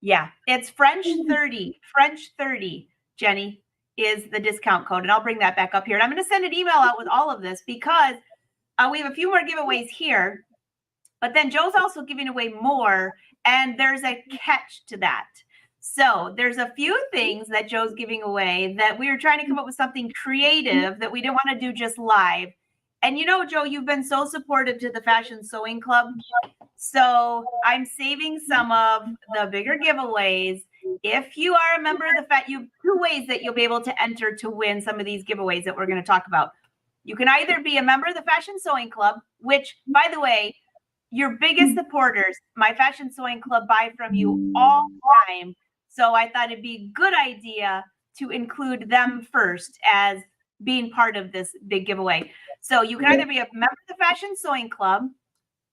Yeah, it's French 30. French 30, Jenny, is the discount code. And I'll bring that back up here. And I'm going to send an email out with all of this because we have a few more giveaways here. But then Joe's also giving away more. And there's a catch to that. So there's a few things that Joe's giving away that we were trying to come up with something creative that we didn't want to do just live. And Joe, you've been so supportive to the Fashion Sewing Club. So I'm saving some of the bigger giveaways. If you are a member of you have two ways that you'll be able to enter to win some of these giveaways that we're going to talk about. You can either be a member of the Fashion Sewing Club, which, by the way, your biggest supporters, my Fashion Sewing Club, buy from you all the time. So I thought it'd be a good idea to include them first as being part of this big giveaway. So you can either be a member of the Fashion Sewing Club,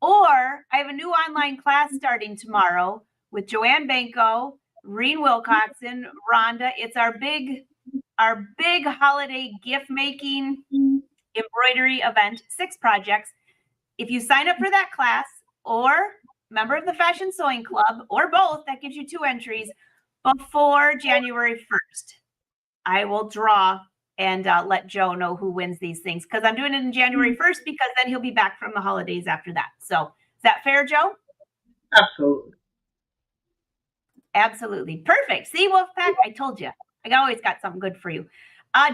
or I have a new online class starting tomorrow with Joanne Banco, Reen Wilcoxon, Rhonda. It's our big holiday gift making embroidery event, 6 projects. If you sign up for that class or member of the Fashion Sewing Club or both, that gives you 2 entries before January 1st. I will draw and let Joe know who wins these things because I'm doing it in January 1st because then he'll be back from the holidays after that. So is that fair, Joe? Absolutely. Absolutely. Perfect. See, Wolfpack, I told you. I always got something good for you.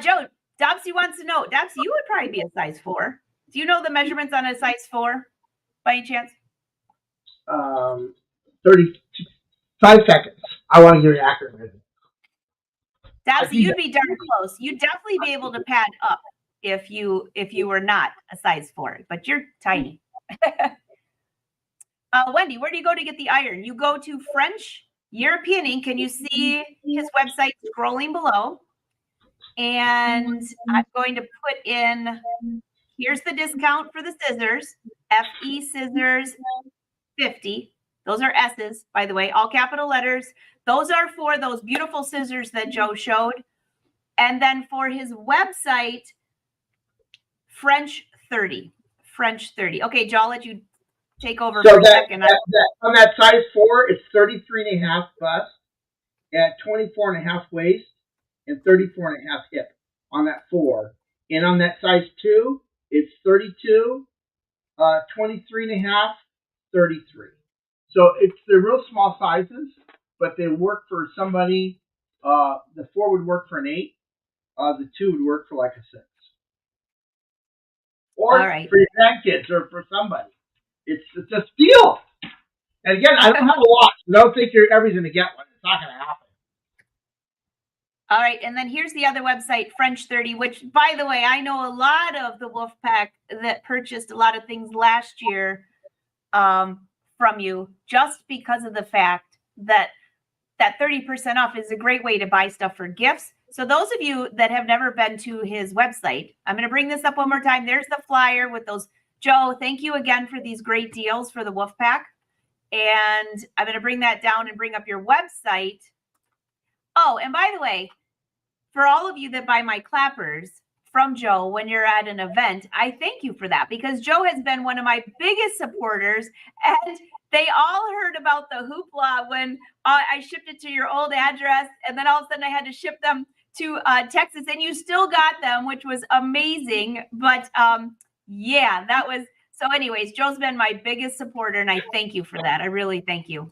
Joe, Dobsy wants to know. Dobsy, you would probably be a size 4. Do you know the measurements on a size 4 by any chance? 35 seconds. I want to give you accurate measurement. Dobsy, you'd be darn close. You'd definitely be able to pad up if you were not a size 4, but you're tiny. Wendy, where do you go to get the iron? You go to French European Ink, and you see his website scrolling below. And I'm going to put in, here's the discount for the scissors, FE Scissors 50. Those are S's, by the way, all capital letters. Those are for those beautiful scissors that Joe showed. And then for his website, French 30. French 30. Okay, Joe, I'll let you take over for a second. On that size 4, it's 33.5 bust at 24.5 waist and 34.5 hip on that 4. And on that size 2, it's 32, 23.5, 33. So they're real small sizes, but they work for somebody. The 4 would work for an 8. The 2 would work for like a 6. Or for your grandkids or for somebody. It's a steal. And again, I don't have a lot. So don't think you're ever going to get one. It's not going to happen. All right. And then here's the other website, French 30, which, by the way, I know a lot of the Wolfpack that purchased a lot of things last year from you just because of the fact that 30% off is a great way to buy stuff for gifts. So those of you that have never been to his website, I'm going to bring this up one more time. There's the flyer with those. Joe, thank you again for these great deals for the Wolfpack. And I'm going to bring that down and bring up your website. Oh, and by the way, for all of you that buy my clappers from Joe when you're at an event, I thank you for that because Joe has been one of my biggest supporters. And they all heard about the hoopla when I shipped it to your old address. And then all of a sudden I had to ship them to Texas, and you still got them, which was amazing. But yeah, that was, so anyways, Joe's been my biggest supporter, and I thank you for that. I really thank you.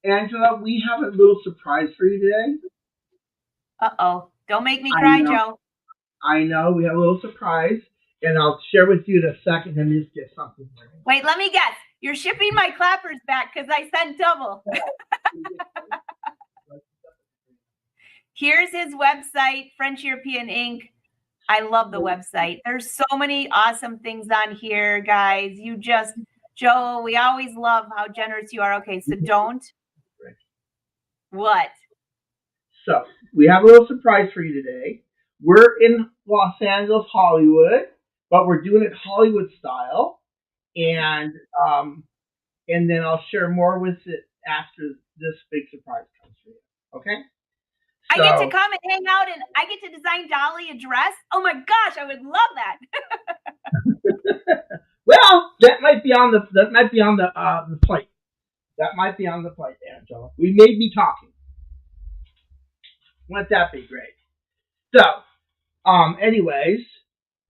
Angela, we have a little surprise for you today. Uh-oh. Don't make me cry, Joe. I know. We have a little surprise, and I'll share with you in a second. And just get something. Wait, let me guess. You're shipping my clappers back because I sent double. Here's his website, French European Ink. I love the website. There's so many awesome things on here, guys. You just Joe, we always love how generous you are. Okay, so don't. What? So we have a little surprise for you today. We're in Los Angeles, Hollywood, but we're doing it Hollywood style, and then I'll share more with it after this big surprise comes for you. Okay? I get to come and hang out, and I get to design Dolly a dress. Oh my gosh, I would love that. Well, that might be on the plate. That might be on the plate, Angela. We may be talking. Wouldn't that be great? So, anyways,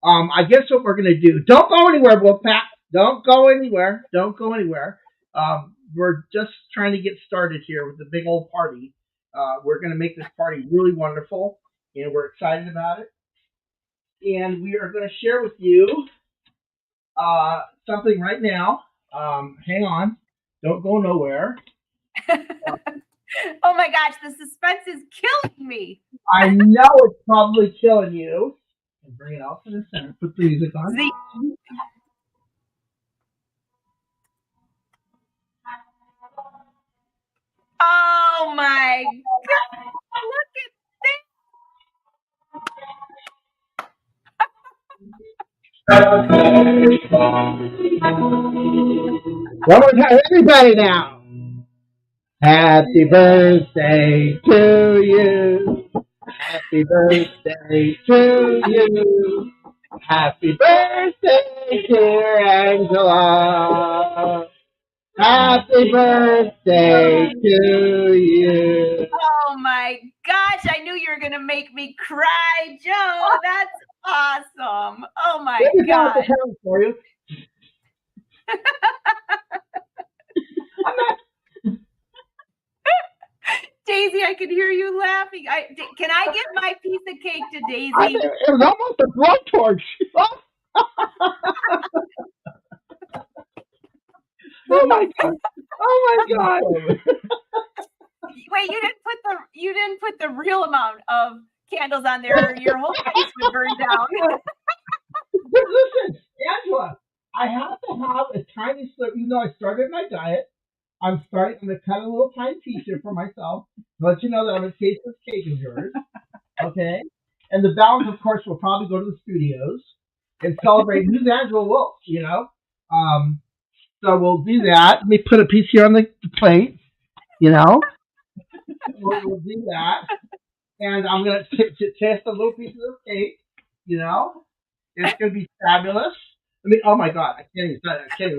I guess what we're gonna do. Don't go anywhere, Wolfpack. Don't go anywhere. Don't go anywhere. We're just trying to get started here with the big old party. We're gonna make this party really wonderful, and we're excited about it. And we are gonna share with you something right now. Hang on. Don't go nowhere. Oh my gosh, the suspense is killing me. I know it's probably killing you. And bring it out to the center. Put the music on. Oh my God. Look at One more time, everybody now. Happy birthday to you. Happy birthday to you. Happy birthday, dear Angela. Happy birthday to you. Oh my gosh, I knew you were going to make me cry, Joe. That's awesome. Oh my God. For you. I'm not. Daisy, I can hear you laughing. Can I give my piece of cake to Daisy? It was almost a blowtorch. Oh my God! Oh my God! Wait, you didn't put the real amount of candles on there, or your whole face would burn down. Listen, Angela, I have to have a tiny slip. You know, I started my diet. I'm going to cut a little tiny piece here for myself. Let you know that I'm going to taste this cake of yours. Okay? And the balance, of course, will probably go to the studios and celebrate who's Angela Wolf, you know? So we'll do that. Let me put a piece here on the plate, you know? We'll do that. And I'm going to taste a little piece of this cake, you know? It's going to be fabulous. I mean, oh my God, I can't even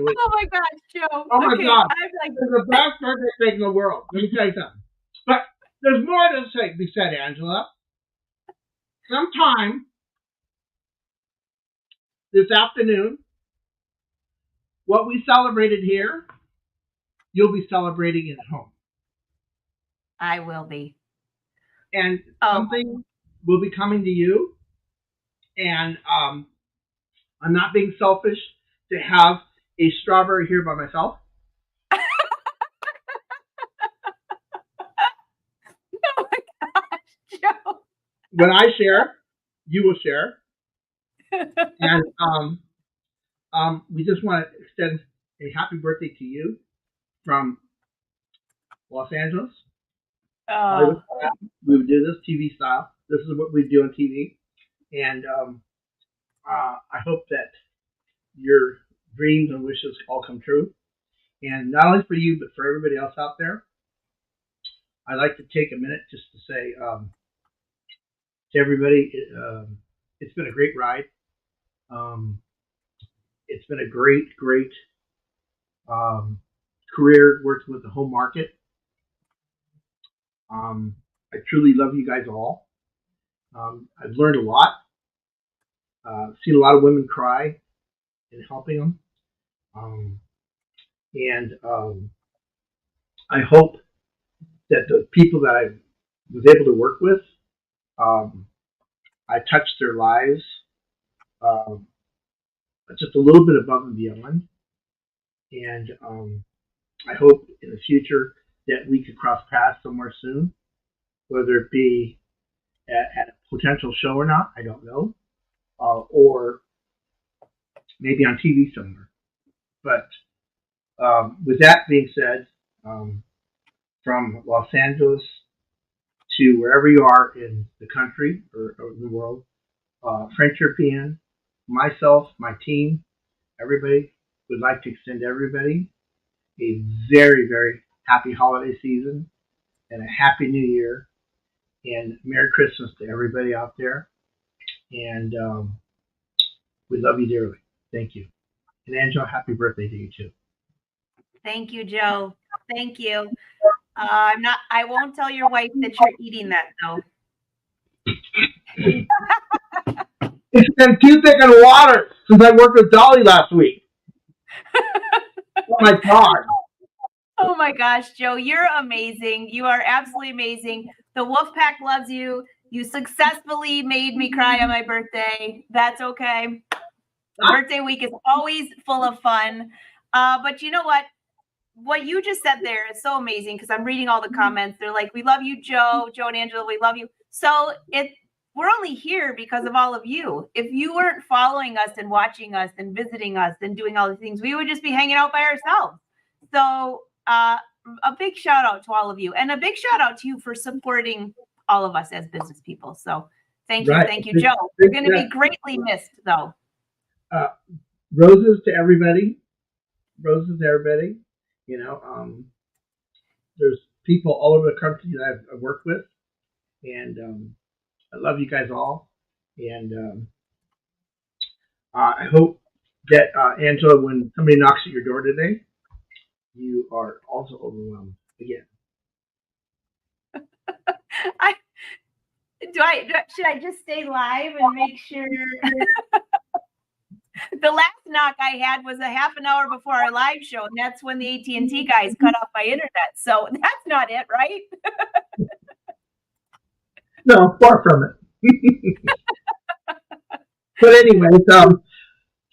wait. Oh my gosh, Joe. Oh my God, I'm like, it's the best birthday cake in the world. Let me tell you something. But there's more to be said, Angela. Sometime this afternoon, what we celebrated here, you'll be celebrating it at home. I will be. And something will be coming to you. And I'm not being selfish to have a strawberry here by myself. Oh my gosh, Joe. When I share, you will share. And we just want to extend a happy birthday to you from Los Angeles. We would do this TV style. This is what we do on TV. And I hope that your dreams and wishes all come true. And not only for you, but for everybody else out there. I'd like to take a minute just to say to everybody, it's been a great ride. It's been a great career working with the home market. I truly love you guys all. I've learned a lot. Seen a lot of women cry in helping them. I hope that the people that I was able to work with, I touched their lives just a little bit above and beyond. And I hope in the future that we could cross paths somewhere soon, whether it be at a potential show or not, I don't know, or maybe on TV somewhere. But With that being said, from Los Angeles to wherever you are in the country or the world, French European, myself, my team, everybody would like to extend everybody a very, very happy holiday season and a happy new year and Merry Christmas to everybody out there. And we love you dearly. Thank you. And Angela, happy birthday to you too. Thank you, Joe. Thank you. I won't tell your wife that you're eating that though. It's been too thick in water since I worked with Dolly last week. Oh my God. Oh my gosh, Joe, you're amazing. You are absolutely amazing. The Wolfpack loves you. You successfully made me cry on my birthday. That's okay. The birthday week is always full of fun. But you know what? What you just said there is so amazing because I'm reading all the comments. They're like, "We love you, Joe. Joe and Angela, we love you." So we're only here because of all of you. If you weren't following us and watching us and visiting us and doing all the things, we would just be hanging out by ourselves. So a big shout out to all of you, and a big shout out to you for supporting all of us as business people. So thank you, thank you, Joe. You're going to be greatly missed, though. Roses to everybody. Roses to everybody. You know, there's people all over the country that I've worked with, and I love you guys all. And I hope that Angela, when somebody knocks at your door today, you are also overwhelmed again. Should I just stay live and make sure? The last knock I had was a half an hour before our live show, and that's when the AT&T guys cut off my internet. So that's not it, right? No, far from it. But anyways,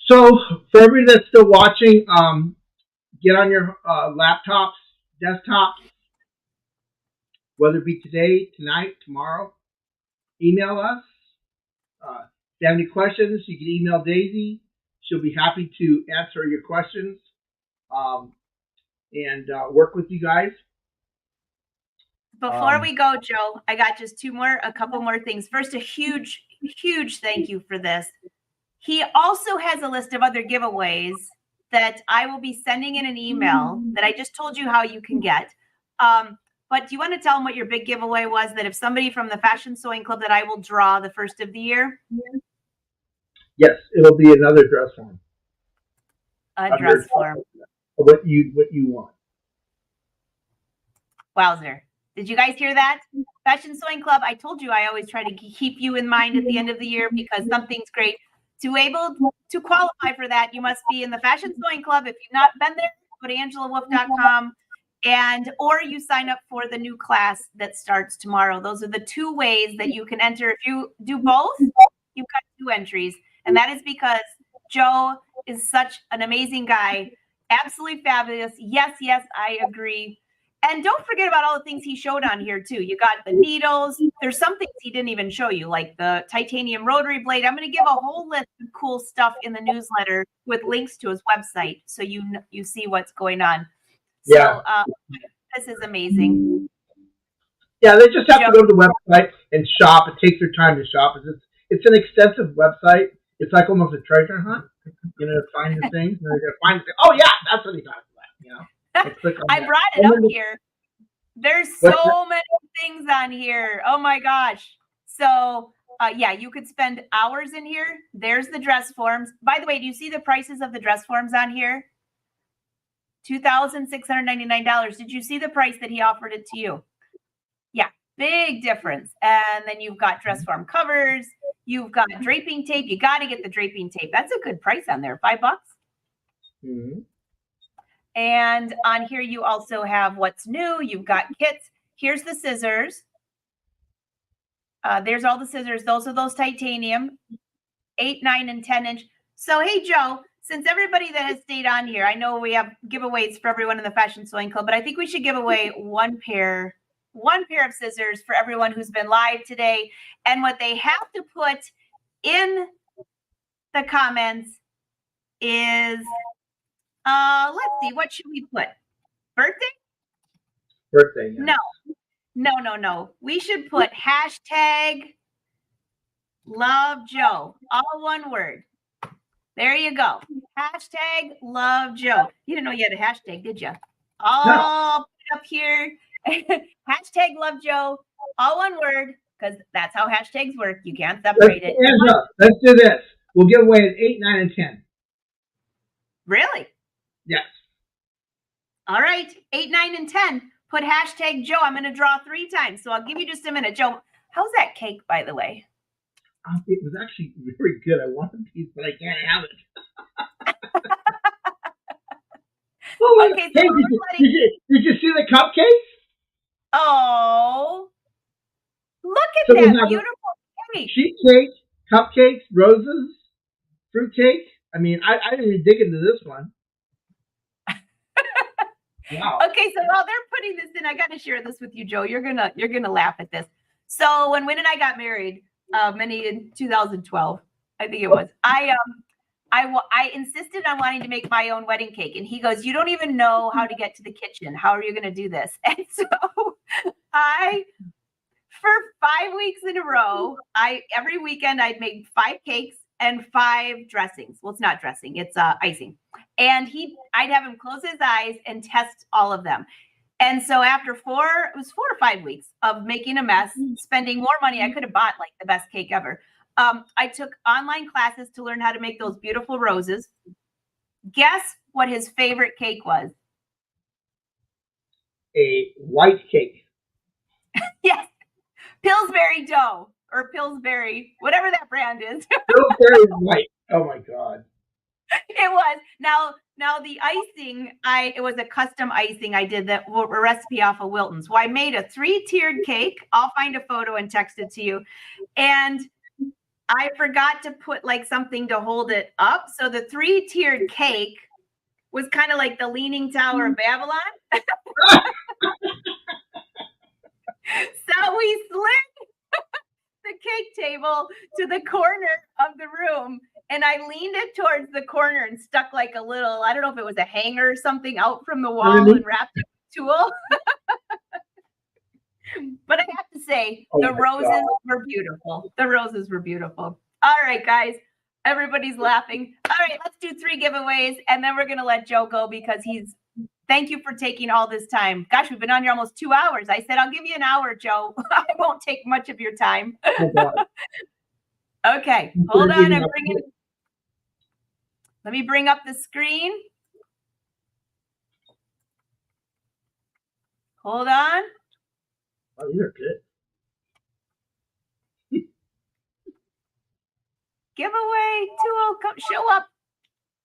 so for everybody that's still watching, get on your laptops, desktops, whether it be today, tonight, tomorrow. Email us. If you have any questions, you can email Daisy. She'll be happy to answer your questions and work with you guys. Before we go, Joe, I got just a couple more things. First, a huge, huge thank you for this. He also has a list of other giveaways that I will be sending in an email that I just told you how you can get. But do you want to tell them what your big giveaway was, that if somebody from the Fashion Sewing Club that I will draw the first of the year? Yes, it'll be another dress form. A dress form. What you want. Wowzer. Did you guys hear that? Fashion Sewing Club, I told you I always try to keep you in mind at the end of the year because something's great. To able to qualify for that, you must be in the Fashion Sewing Club. If you've not been there, go to angelawolf.com or you sign up for the new class that starts tomorrow. Those are the two ways that you can enter. If you do both, you've got 2 entries. And that is because Joe is such an amazing guy. Absolutely fabulous. Yes, I agree. And don't forget about all the things he showed on here too. You got the needles. There's some things he didn't even show you, like the titanium rotary blade. I'm going to give a whole list of cool stuff in the newsletter with links to his website, so you see what's going on. So this is amazing. Yeah, they just have to go to the website and shop. It takes their time to shop. It's an extensive website. It's like almost a treasure hunt. You know, to find the things, and they're going to find the thing. Oh yeah, that's what he got. You know. I brought it up here. There's so many things on here. Oh my gosh. So you could spend hours in here. There's the dress forms. By the way, do you see the prices of the dress forms on here? $2,699. Did you see the price that he offered it to you? Yeah, big difference. And then you've got dress form covers. You've got draping tape. You got to get the draping tape. That's a good price on there. $5. Mm-hmm. And on here, you also have what's new. You've got kits. Here's the scissors. There's all the scissors. Those are those titanium, 8, 9, and 10 inch. So, hey, Joe, since everybody that has stayed on here, I know we have giveaways for everyone in the Fashion Sewing Club, but I think we should give away one pair of scissors for everyone who's been live today. And what they have to put in the comments is Let's see. What should we put? Birthday? Birthday. Yes. No. We should put hashtag love Joe. All one word. There you go. Hashtag love Joe. You didn't know you had a hashtag, did you? All put up here. Hashtag love Joe. All one word, because that's how hashtags work. You can't separate it. Let's do this. We'll give away an 8, 9, and 10. Really? Yes. All right. 8, 9, and 10. Put hashtag Joe. I'm going to draw 3 times. So I'll give you just a minute. Joe, how's that cake, by the way? It was actually very good. I want a piece, but I can't have it. Oh, okay, so hey, did you see the cupcakes? Oh, look at that beautiful cake. Sheet cake, cupcakes, roses, fruit cake. I mean, I didn't even dig into this one. Wow. Okay, so while they're putting this in, I got to share this with you, Joe. You're gonna laugh at this. So when Win and I got married, in 2012, I think it was. I insisted on wanting to make my own wedding cake, and he goes, "You don't even know how to get to the kitchen. How are you going to do this?" And so for 5 weeks in a row, every weekend I'd make 5 cakes and 5 dressings. Well, it's not dressing, it's icing. And I'd have him close his eyes and test all of them. And so after it was 4 or 5 weeks of making a mess, spending more money, I could have bought like the best cake ever. I took online classes to learn how to make those beautiful roses. Guess what his favorite cake was? A white cake. Yes. Pillsbury dough or Pillsbury, whatever that brand is. Pillsbury white. Oh my God. It was. Now the icing, it was a custom icing. I did a recipe off of Wilton's. Well, I made a 3-tiered cake. I'll find a photo and text it to you. And I forgot to put like something to hold it up. So the 3-tiered cake was kind of like the Leaning Tower of Babylon. So we slid the cake table to the corner of the room, and I leaned it towards the corner and stuck like a little, I don't know if it was a hanger or something out from the wall and wrapped it with tulle. But I have to say, the roses were beautiful. The roses were beautiful. All right, guys. Everybody's laughing. All right, let's do 3 giveaways, and then we're going to let Joe go because thank you for taking all this time. Gosh, we've been on here almost 2 hours. I said, I'll give you an hour, Joe. I won't take much of your time. Okay, hold on. Let me bring up the screen. Hold on. Oh, these are good. Giveaway tool, come show up.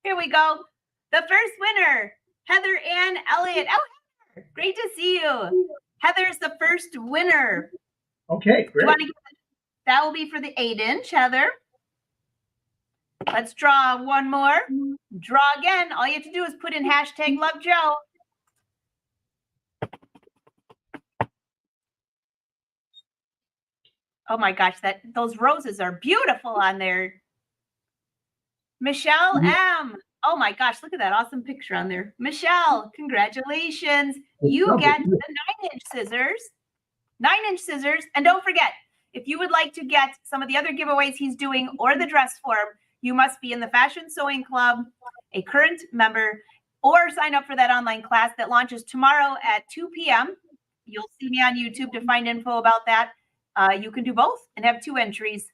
Here we go. The first winner, Heather Ann Elliott. Oh, Heather, great to see you. Heather's the first winner. Okay, great. That will be for the 8-inch, Heather. Let's draw one more. Draw again. All you have to do is put in hashtag Love Joe. Oh my gosh, those roses are beautiful on there. Michelle M. Oh my gosh, look at that awesome picture on there. Michelle, congratulations. You get the 9-inch scissors. 9-inch scissors. And don't forget, if you would like to get some of the other giveaways he's doing or the dress form, you must be in the Fashion Sewing Club, a current member, or sign up for that online class that launches tomorrow at 2 p.m. You'll see me on YouTube to find info about that. You can do both and have 2 entries.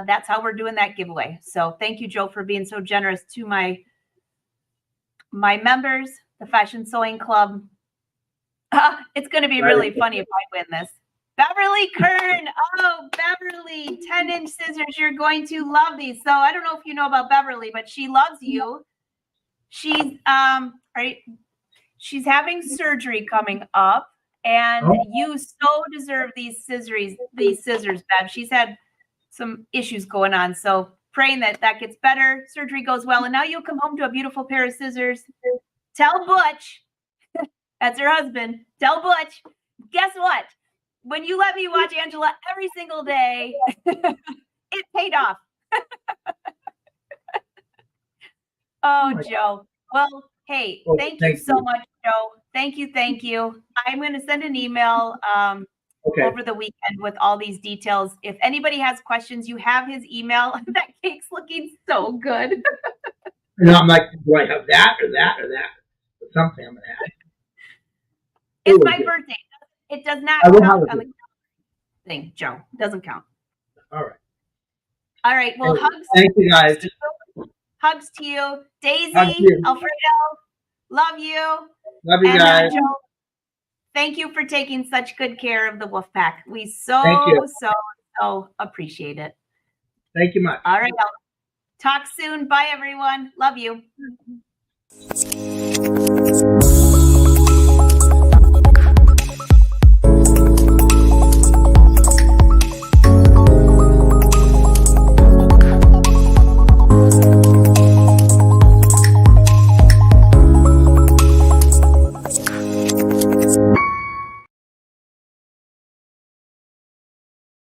That's how we're doing that giveaway. So thank you, Joe, for being so generous to my members, the Fashion Sewing Club. It's going to be really funny if I win this. Beverly Kern. Oh, Beverly, 10-inch scissors. You're going to love these. So I don't know if you know about Beverly, but she loves you. She's she's having surgery coming up, and you so deserve these scissors, Bev. She's had some issues going on, so praying that gets better, surgery goes well, and now you'll come home to a beautiful pair of scissors. Tell Butch, that's her husband, tell Butch, guess what? When you let me watch Angela every single day, it paid off. Oh, Joe. Well, Hey, Oh, thank you thank so you. much, Joe. Thank you. Thank you. I'm going to send an email Okay. over the weekend with all these details. If anybody has questions, you have his email. That cake's looking so good. And I'm like, do I have that or that or that? Or something I'm gonna have. It's Oh, my good. birthday. It does not I will have count it. on the thing, Joe. It doesn't count. All right. All right. Well, Anyway, hugs. thank you guys. Hugs to you. Hug Daisy, you. Alfredo, love you. Love you And guys. Joe, thank you for taking such good care of the wolf pack. We Thank you. so appreciate it. Thank you much. All right. I'll talk soon. Bye, everyone. Love you.